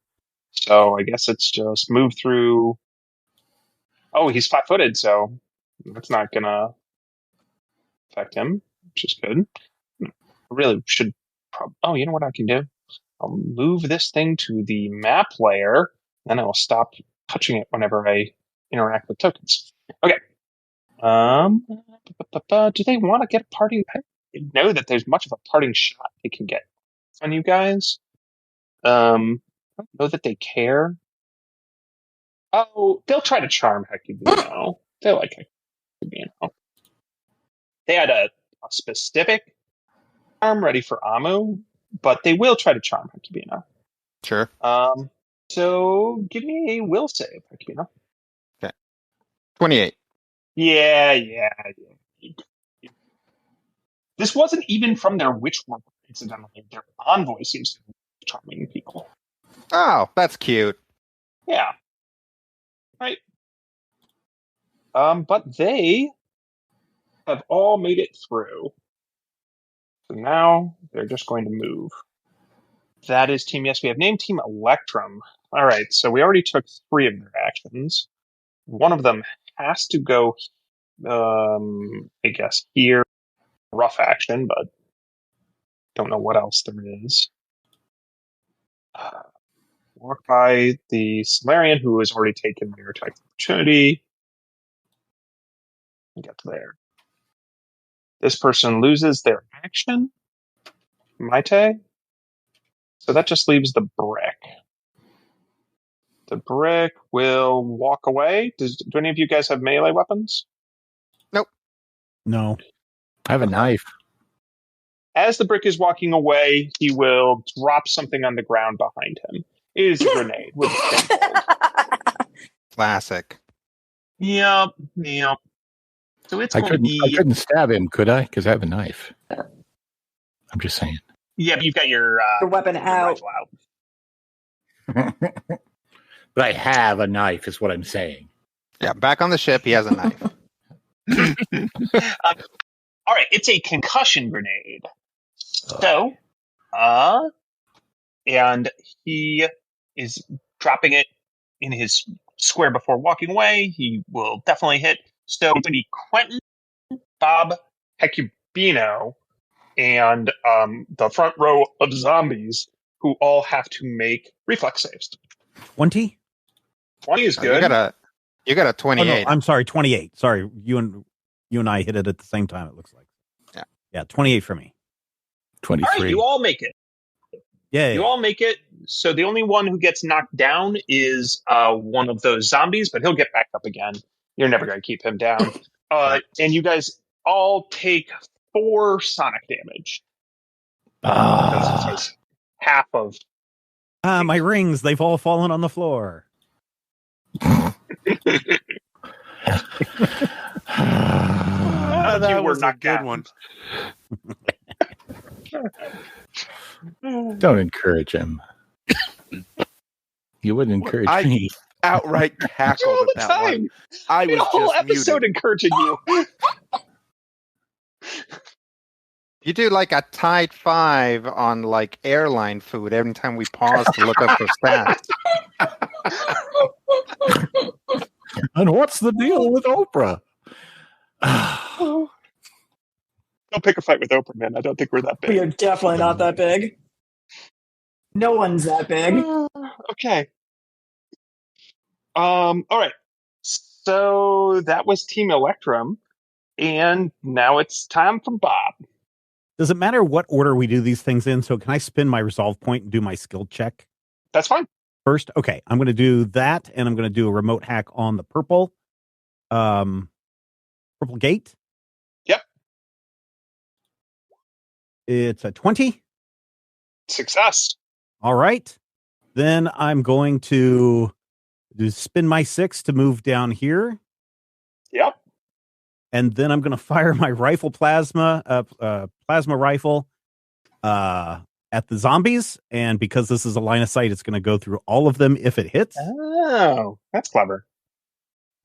So I guess it's just move through. Oh, he's flat-footed, so that's not gonna affect him, which is good. I really should. Oh, you know what I can do? I'll move this thing to the map layer, then I will stop touching it whenever I interact with tokens. Okay. Do they want to get a parting? I don't know that there's much of a parting shot they can get on you guys. I don't know that they care. Oh, they'll try to charm Hecubino. They like Hecubino. They had a specific charm ready for Amu, but they will try to charm Hecubino. Sure. So give me a will save, Hecubino. 28. Yeah. This wasn't even from their witchwork, incidentally. Their envoy seems to be charming people. Oh, that's cute. Yeah. Right. But they have all made it through. So now they're just going to move. That is Team Yes. We have named Team Electrum. All right, so we already took 3 of their actions. One of them has to go, I guess, here. Rough action, but don't know what else there is. Walk by the Solarian, who has already taken their attack opportunity. Get to there. This person loses their action. Maite. So that just leaves the brick. The brick will walk away. Do any of you guys have melee weapons? No. I have a knife. As the brick is walking away, he will drop something on the ground behind him. It is a grenade with a pinbolt. Classic. Yep. So it's I going to be... couldn't stab him, could I? Because I have a knife. I'm just saying. Yeah, but you've got your weapon out. rifle out. But I have a knife, is what I'm saying. Yeah, back on the ship, he has a knife. All right, it's a concussion grenade. So, and he is dropping it in his square before walking away. He will definitely hit. So it's going to be Quentin, Bob, Hecubino, and the front row of zombies who all have to make reflex saves. 20? 20 is good. You got a 28. Oh, no, I'm sorry, 28. Sorry, you and I hit it at the same time, it looks like. Yeah, 28 for me. 23. All right, you all make it. Yeah. You all make it. So the only one who gets knocked down is one of those zombies, but he'll get back up again. You're never going to keep him down. And you guys all take 4 sonic damage. Because it's half of... My rings, they've all fallen on the floor. That was a good one. Don't encourage him. You wouldn't encourage me. Outright cackled all the at that time. one. I was a whole just episode muted. encouraging you. You do like a tight 5 on like airline food every time we pause to look up the stats. And what's the deal with Oprah? Don't pick a fight with Oprah, man. I don't think we're that big. We are definitely not that big. No one's that big. Okay. All right. So that was Team Electrum, and now it's time for Bob. Does it matter what order we do these things in? So can I spin my resolve point and do my skill check That's fine. first? Okay, I'm going to do that, and I'm going to do a remote hack on the purple gate. Yep. It's a 20. Success. All right. Then I'm going to spin my 6 to move down here. Yep. And then I'm going to fire my plasma rifle at the zombies. And because this is a line of sight, it's going to go through all of them if it hits. Oh, that's clever.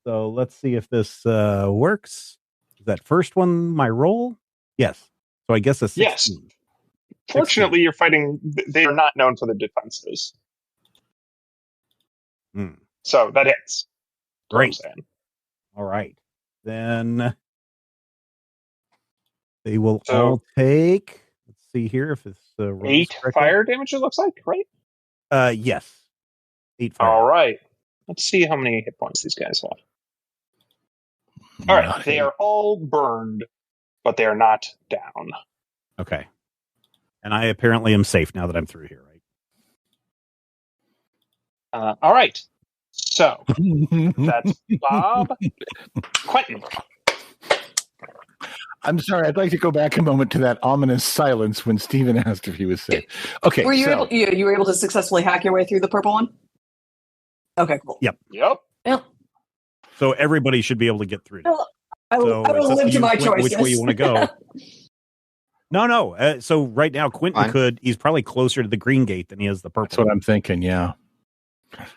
So let's see if this works. Is that first one my roll? Yes. So I guess a 16. Yes. Fortunately, you're fighting. They are not known for their defenses. So that hits. Great. All right. Then they will all take. Let's see here if it's 8 fire damage. It looks like, right? Yes. 8 fire. All right. Let's see how many hit points these guys have. All right. They are all burned, but they are not down. Okay. And I apparently am safe now that I'm through here, right? All right. So that's Bob. Quentin. I'm sorry. I'd like to go back a moment to that ominous silence when Steven asked if he was safe. Okay, Were you so you were able to successfully hack your way through the purple one? Okay, cool. Yep. Yep. Well, So everybody should be able to get through. I will it's up live to you my which choices. way you want to go. No. So right now, Quentin Fine. he's probably closer to the green gate than he is the purple. that's what I'm thinking. Yeah.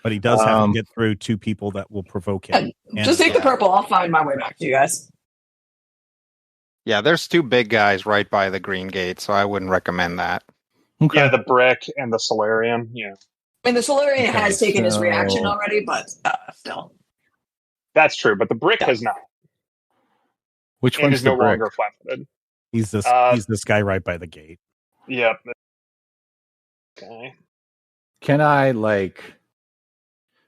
But he does have to get through two people that will provoke him. Just take the purple. I'll find my way back to you guys. Yeah, there's two big guys right by the green gate, so I wouldn't recommend that. Okay. Yeah, the brick and the Solarian. Yeah. I mean, the Solarian Okay, has taken his so- reaction already, but still. That's true, but the brick Yeah. has not. Which And one's is no the brick? longer flat-footed. He's this guy right by the gate. Yep. Okay. Can I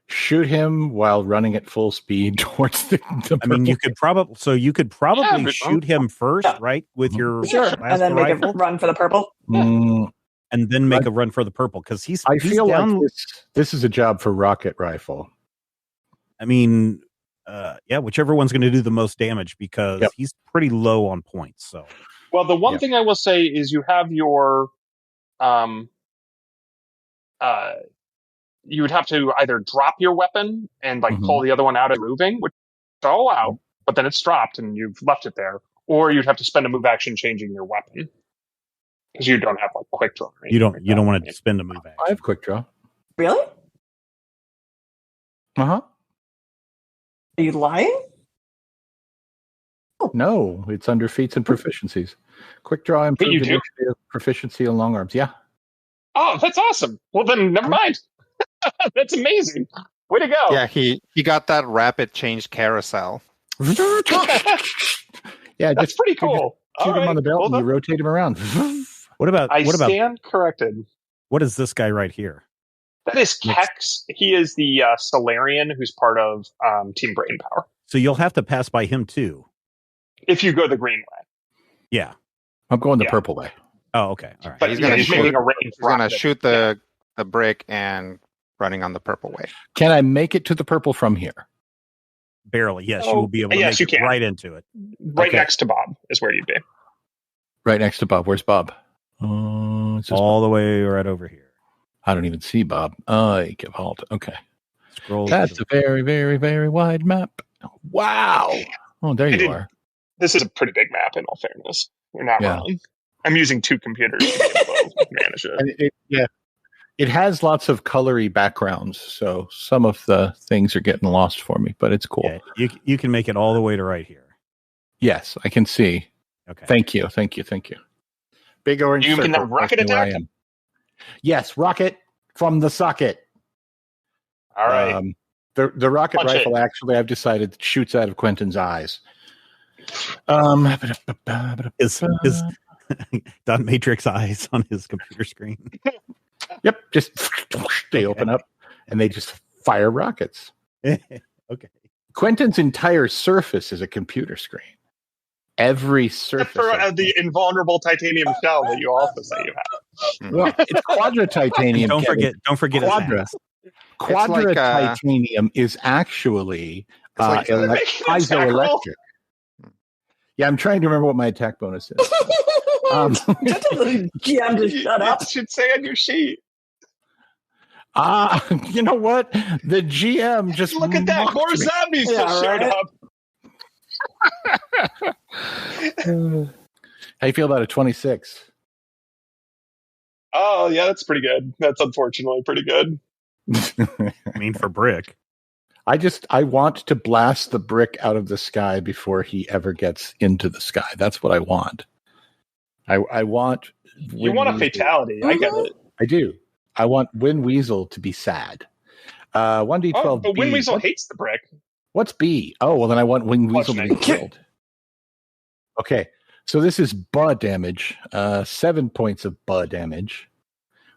shoot him while running at full speed towards the I mean, you could probably Yeah, but- shoot him first, Yeah. right, with your Sure. blaster And then make rifle, a run for the purple. Mm, and then make a run for the purple because I he's feel down. like this is a job for rocket rifle. I mean, whichever one's going to do the most damage because Yep. he's pretty low on points. So Well, the one Yeah. thing I will say is you have your, you would have to either drop your weapon and pull the other one out and moving, which is all out, but then it's dropped and you've left it there, or you'd have to spend a move action changing your weapon because you don't have quick draw. or you don't anything like that. want to spend a move action. I have quick draw. Really? Uh-huh. Are you lying? No, it's under feats and proficiencies. Quick draw you improved do? initiative, proficiency and long arms. Yeah. Oh, that's awesome. Well, then never mind. That's amazing. Way to go. Yeah, he got that rapid change carousel. Yeah, That's just pretty cool. shoot All him right. on the belt Well, and you then rotate him around. What about I stand corrected. what is this guy right here? That is Kex. He is the Solarian who's part of Team Brainpower. So you'll have to pass by him too. If you go the green way. Yeah. I'm going the Yeah. purple way. Oh, okay. All right. But He's yeah, gonna he's shoot- making a range. He's gonna rocket. shoot the brick and running on the purple way. Can I make it to the purple from here? Barely. Yes, you Oh, will be able to yes, make you it can. right into it. Right Okay. next to Bob is where you'd be. Right next to Bob. Where's Bob? It's just All the way right over here. I don't even see Bob. I give halt. Okay. Scroll. That's a very, very, very wide map. Wow. Oh, there you didn't- are. This is a pretty big map, in all fairness. You're not Yeah. wrong. I'm using two computers to be able to manage it. And it has lots of colory backgrounds, so some of the things are getting lost for me, but it's cool. Yeah, you can make it all the way to right here. Yes, I can see. Okay. Thank you. Big orange You can circle rocket tells me where I attack? am. Yes, rocket from the socket. All right. The rocket Punch rifle, actually, I've decided, shoots out of Quentin's eyes. His dot matrix eyes on his computer screen. Yep, just they open up and they just fire rockets. Okay. Quentin's entire surface is a computer screen. Every Except surface. for of- the invulnerable titanium shell that you also say you have. Well, it's quadra titanium. Don't Kevin. forget his Quadra. ass. Quadra like, titanium is actually like- piezoelectric. Yeah, I'm trying to remember what my attack bonus is. Just tell the GM to shut up. It should say on your sheet. You know what? The GM just Look at that. mocked More me. zombies Yeah, just showed right? up. How you feel about a 26? Oh, yeah, that's pretty good. That's unfortunately pretty good. I mean, for brick. I want to blast the brick out of the sky before he ever gets into the sky. That's what I want. I want. You want a Win Weasel- fatality. I get it. I do. I want Win Weasel to be sad. 1d12. Oh, but Wind B. Weasel hates the brick. What's B? Oh, well, then I want Win Weasel to be Bludgeoning. killed. Okay, so this is buh damage. 7 points of buh damage.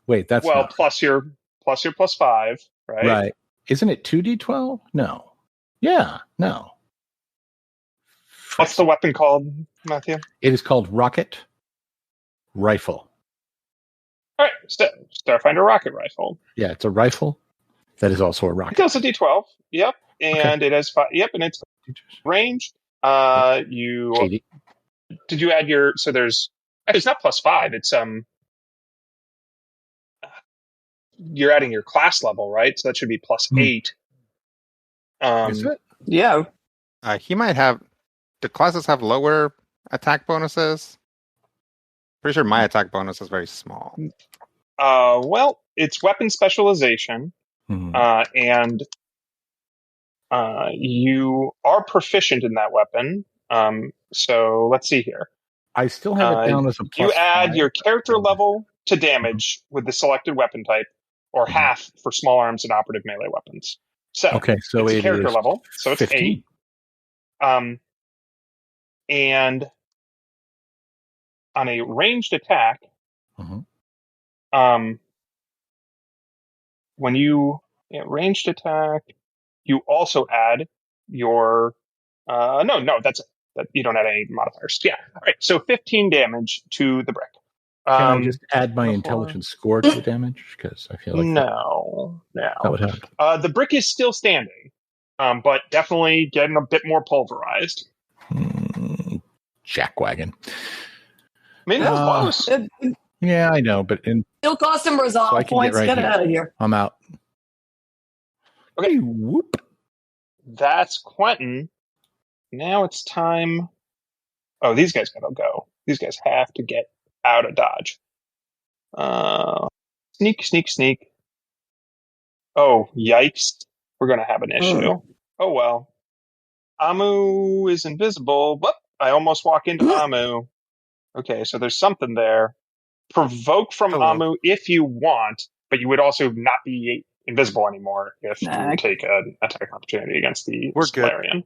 Wait, that's Well, not plus your +5, right? right. Isn't it 2d12? No. Yeah, no. What's the weapon called, Matthew? It is called Rocket Rifle. All right, Starfinder rocket rifle. Yeah, it's a rifle. That is also a It rocket. deals a D12. Yep, and it has 5. Yep, and it's range. You Shady. did you add your? So there's actually it's not +5. It's you're adding your class level, right? So that should be +8. Is it? Yeah. He might have. The classes have lower attack bonuses. Pretty sure my attack bonus is very small. Well, it's weapon specialization, Hmm. and you are proficient in that weapon. So let's see here. I still have it down as a You add +5. your character level to damage with the selected weapon type, or half for small arms and operative melee weapons. So Okay, so it's a it character is level, so it's 15. 8. And on a ranged attack, Mhm. when you ranged attack, you also add your no, that's it. That you don't add any modifiers. Yeah. All right. So 15 damage to the brick. Can I just add my before- intelligence score to the damage? Because I feel like no. that would help. The brick is still standing, but definitely getting a bit more pulverized. Jackwagon. I mean, that was close. It Yeah, I know, but still cost him resolve So I can get points. right Get it here. out of here. I'm out. Okay. Whoop. That's Quentin. Now it's time. Oh, these guys gotta go. These guys have to get out of Dodge. Sneak, sneak, sneak. Oh, yikes. We're gonna have an issue. Oh, well. Amu is invisible. Whoop! I almost walk into Amu. Okay, so there's something there. Provoke from Hello. Amu if you want, but you would also not be invisible anymore if Nah. you take an attack opportunity against the We're good. Solarian.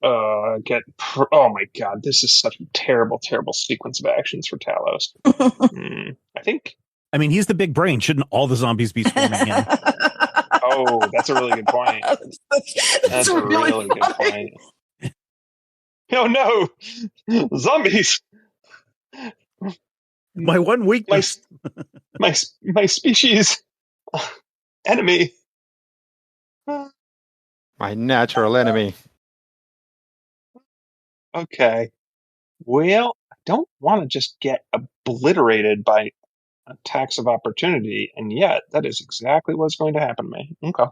Oh my god, this is such a terrible, terrible sequence of actions for Talos. I think. I mean, he's the big brain. Shouldn't all the zombies be swarming in? Oh, that's a really good point. That's a really good point. Oh no, zombies! My one weakness. My species enemy. My natural enemy. Okay. Well, I don't want to just get obliterated by attacks of opportunity, and yet that is exactly what's going to happen to me. Okay.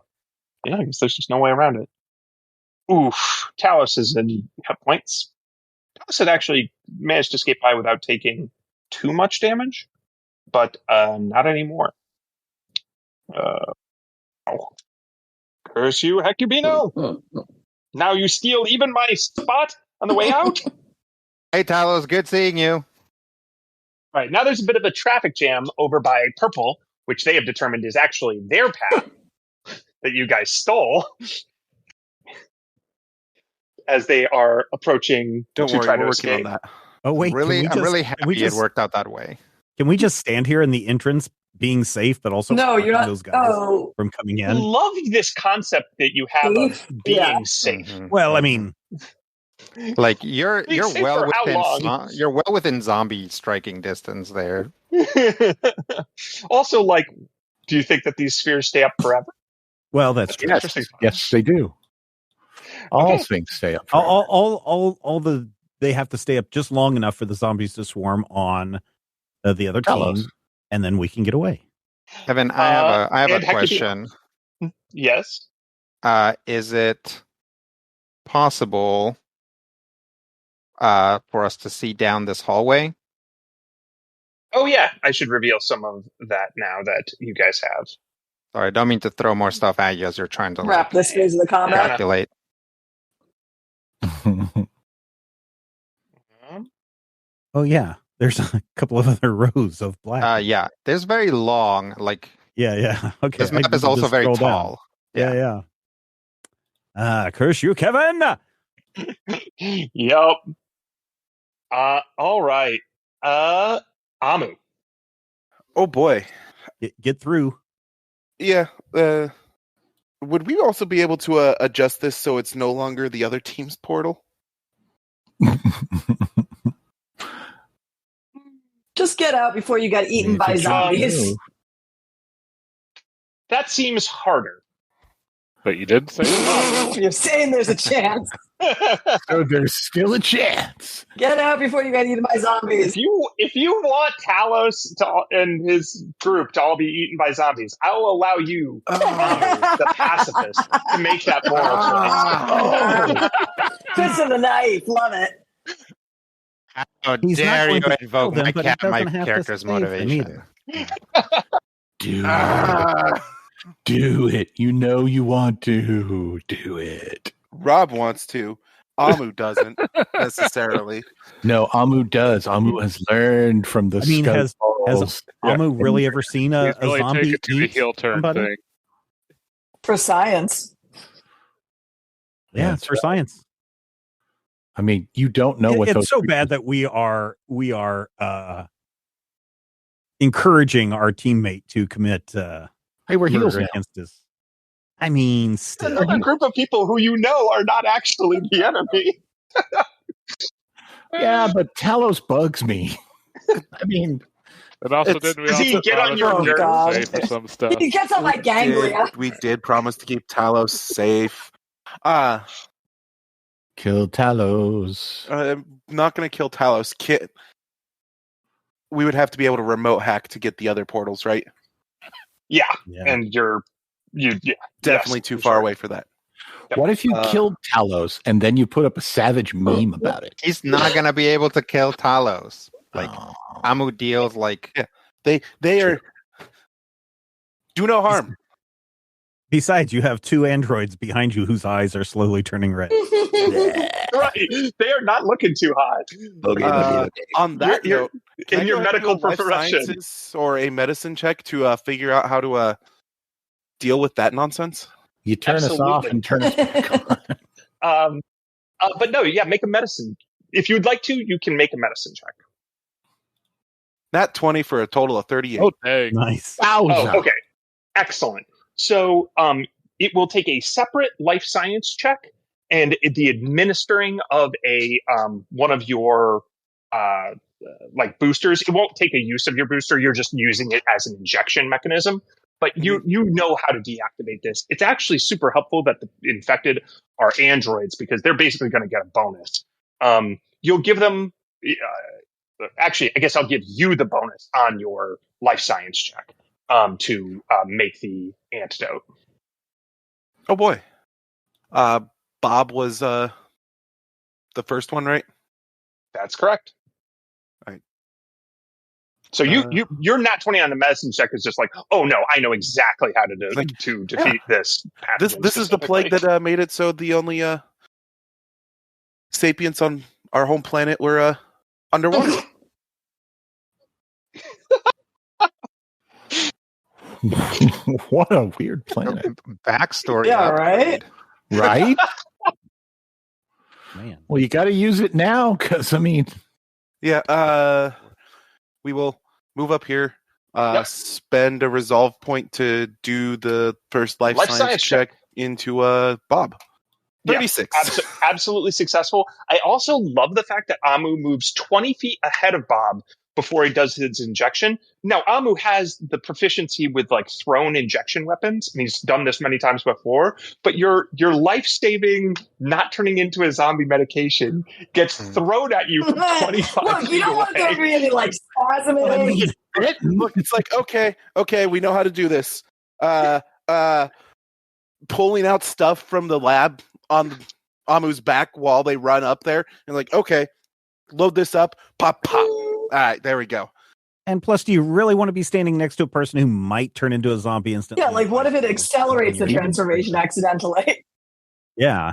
Yeah, I guess there's just no way around it. Oof. Talos is in hit points. Talos had actually managed to escape by without taking too much damage, but not anymore. Curse you, Hecubino! Now you steal even my spot on the way out? Hey, Talos, good seeing you. All right, now there's a bit of a traffic jam over by Purple, which they have determined is actually their path that you guys stole, as they are approaching Don't to worry, try we're to working escape. on that. Oh wait, I'm really can we happy just, it worked out that way. Can we just stand here in the entrance, being safe, but also No, you're blocking not. those guys Oh, from coming I in? love this concept that you have of Safe? being Yeah. safe. Mhm. Well, I mean, Like you're Being safe well for how within long? you're well within zombie striking distance there. Also, like, do you think that these spheres stay up forever? well, that's true. Yes, Interesting. yes, they do. All Okay. things stay up. All the they have to stay up just long enough for the zombies to swarm on the other Talos. team, and then we can get away. Evan, I have and a Hecubino. question. Yes. Is it possible for us to see down this hallway? Oh, yeah. I should reveal some of that now that you guys have. Sorry, I don't mean to throw more stuff at you as you're trying to wrap this phase of the combat. calculate. Oh yeah, there's a couple of other rows of black. Yeah, there's very long. Like yeah. Okay, this map is also just very scroll down. tall. Yeah. Curse you, Kevin. Yup. All right. Amu. Oh boy. Get through. Yeah. Would we also be able to adjust this so it's no longer the other team's portal? Just get out before you get eaten by zombies. That seems harder. But you didn't say that. You're saying there's a chance. So there's still a chance. Get out before you get eaten by zombies. If you want Talos and his group to all be eaten by zombies, I will allow you, the pacifist, to make that moral choice. Twist of the knife. Love it. How He's not dare you going to invoke kill them, my, but he my doesn't have to character's save them motivation? either. Do it. Do it. You know you want to. Do it. Rob wants to. Amu doesn't necessarily. No, Amu does. Amu has learned from the I mean, has Skulls. Amu really ever seen a He's really zombie taken to the eat heel turn somebody? thing. For science. Yeah, it's for right. science. I mean, you don't know what It's those so bad that we are encouraging our teammate to commit Hey, we're heels murder now. against us. I mean, still. Another group of people who you know are not actually the enemy. Yeah, but Talos bugs me. I mean, And also, It's- didn't we does he also get on promise your to keep him nerves? safe for some stuff? He gets on my ganglia. We did promise to keep Talos safe. kill Talos. I'm not going to kill Talos. We would have to be able to remote hack to get the other portals, right? Yeah, Yeah. and Definitely too far away for that. What if you killed Talos and then you put up a savage meme about it? He's not gonna be able to kill Talos. Like Oh. Amu deals like They are do no harm. Besides, you have two androids behind you whose eyes are slowly turning red. Right, they are not looking too hot. On that You're- note, can I in go your ahead and do medical a life profession. sciences or a medicine check to figure out how to deal with that nonsense? You turn us off Absolutely. and turn us back on. But no, yeah, make a medicine. If you'd like to, you can make a medicine check. Nat 20 for a total of 38. Oh, dang. Nice. Wowza. Oh, okay. Excellent. So it will take a separate life science check and the administering of a one of your like boosters. It won't take a use of your booster. You're just using it as an injection mechanism. But you know how to deactivate this. It's actually super helpful that the infected are androids because they're basically going to get a bonus. You'll give them... actually, I guess I'll give you the bonus on your life science check to make the antidote. Oh boy. Bob was the first one, right? That's correct. Right. So you're not 20 on the medicine check is just like, oh no, I know exactly how to to defeat this. This is the plague that made it so the only sapients on our home planet were underwater. What a weird planet. backstory. Yeah, upgrade. Right? Man. Well, you got to use it now because, I mean, Yeah, we will move up here, spend a resolve point to do the first life science check into Bob. 36. Yeah, absolutely successful. I also love the fact that Amu moves 20 feet ahead of Bob before he does his injection. Now, Amu has the proficiency with like thrown injection weapons, and he's done this many times before, but your life-saving, not turning into a zombie medication gets thrown at you from 25 Look, feet you don't want away. to really like spasm it in. Look, it's like, okay, we know how to do this. Pulling out stuff from the lab on Amu's back while they run up there, and like, okay, load this up, pop. All right, there we go. And plus, do you really want to be standing next to a person who might turn into a zombie instantly? Yeah, like what if it accelerates the transformation accidentally? Yeah.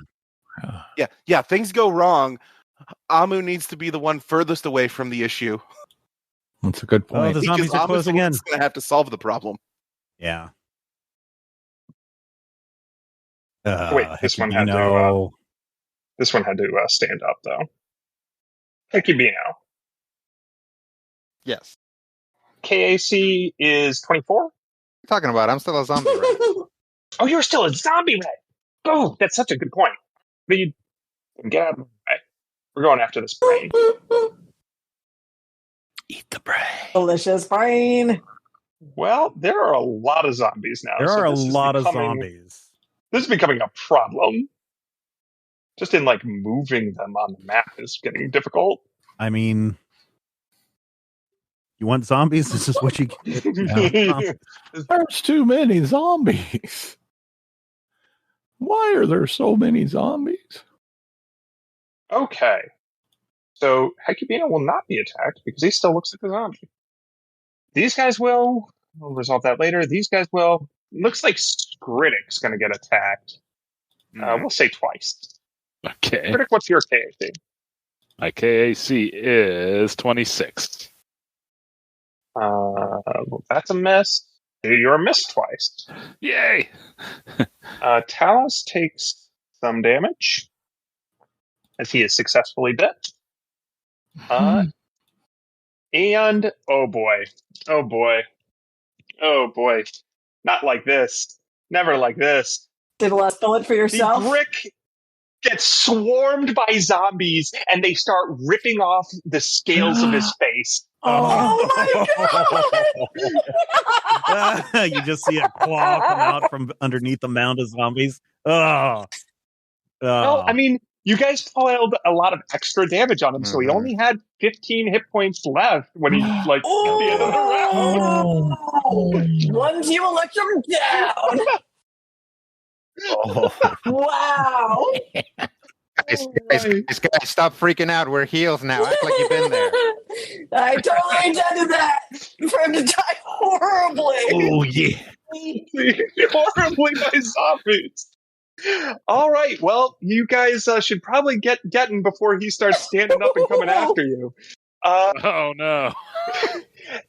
Yeah, things go wrong. Amu needs to be the one furthest away from the issue. that's a good Oh, point. the zombies are closing in. Amu's going to have to solve the problem. Yeah. Wait, this one had to stand up though. Hikibino. Yes. KAC is 24. Talking about, I'm still a zombie, right? Oh, you're still a zombie, Ray. Oh, that's such a good point. But you get up. Right. We're going after this brain. Eat the brain. Delicious brain. Well, there are a lot of zombies now. There are a this is lot of becoming- zombies. This is becoming a problem. Just in like moving them on the map is getting difficult. I mean, you want zombies? This is what you get. There's too many zombies. Why are there so many zombies? Okay. So Hecubino will not be attacked because he still looks like a zombie. These guys will. We'll resolve that later. These guys will. Looks like Skritic's going to get attacked. We'll say twice. Okay. Skritic, what's your KAC? My KAC is 26. Well, that's a miss. You're a miss twice. Yay! Talos takes some damage as he is successfully bit. And oh boy, not like this. Never like this. Did the last bullet for yourself? The brick gets swarmed by zombies, and they start ripping off the scales of his face. Oh my god! You just see a claw come out from underneath the mound of zombies. Oh. Well, I mean, you guys piled a lot of extra damage on him, so he only had 15 hit points left when he, at the end of the round. Once you elect him down. Wow. Guys, stop freaking out. We're heels now. Act like you've been there. I totally intended that for him to die horribly. Oh, yeah. Horribly by zombies. All right. Well, you guys should probably get getting before he starts standing up and coming after you. Oh, no.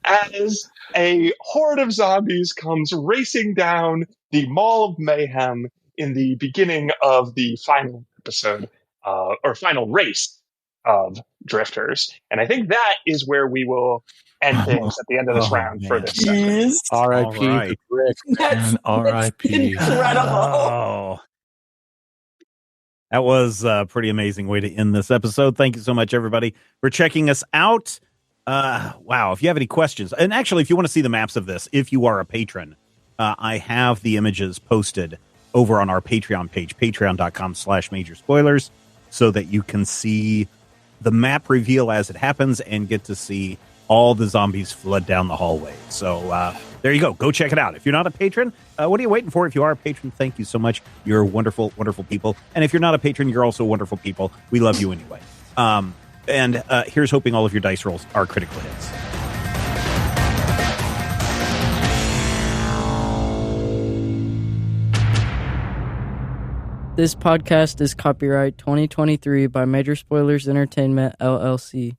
As a horde of zombies comes racing down the Mall of Mayhem in the beginning of the final episode, or final race of Drifters. And I think that is where we will end things at the end of this round for this segment. R.I.P. Right. Rick, man. R.I.P. Incredible. Oh. That was a pretty amazing way to end this episode. Thank you so much, everybody, for checking us out. Wow, if you have any questions, and actually, if you want to see the maps of this, if you are a patron, I have the images posted over on our Patreon page, patreon.com/majorspoilers, so that you can see the map reveal as it happens and get to see all the zombies flood down the hallway. So there you go. Go check it out. If you're not a patron, what are you waiting for? If you are a patron, thank you so much. You're wonderful, wonderful people. And if you're not a patron, you're also wonderful people. We love you anyway. And here's hoping all of your dice rolls are critical hits. This podcast is copyright 2023 by Major Spoilers Entertainment, LLC.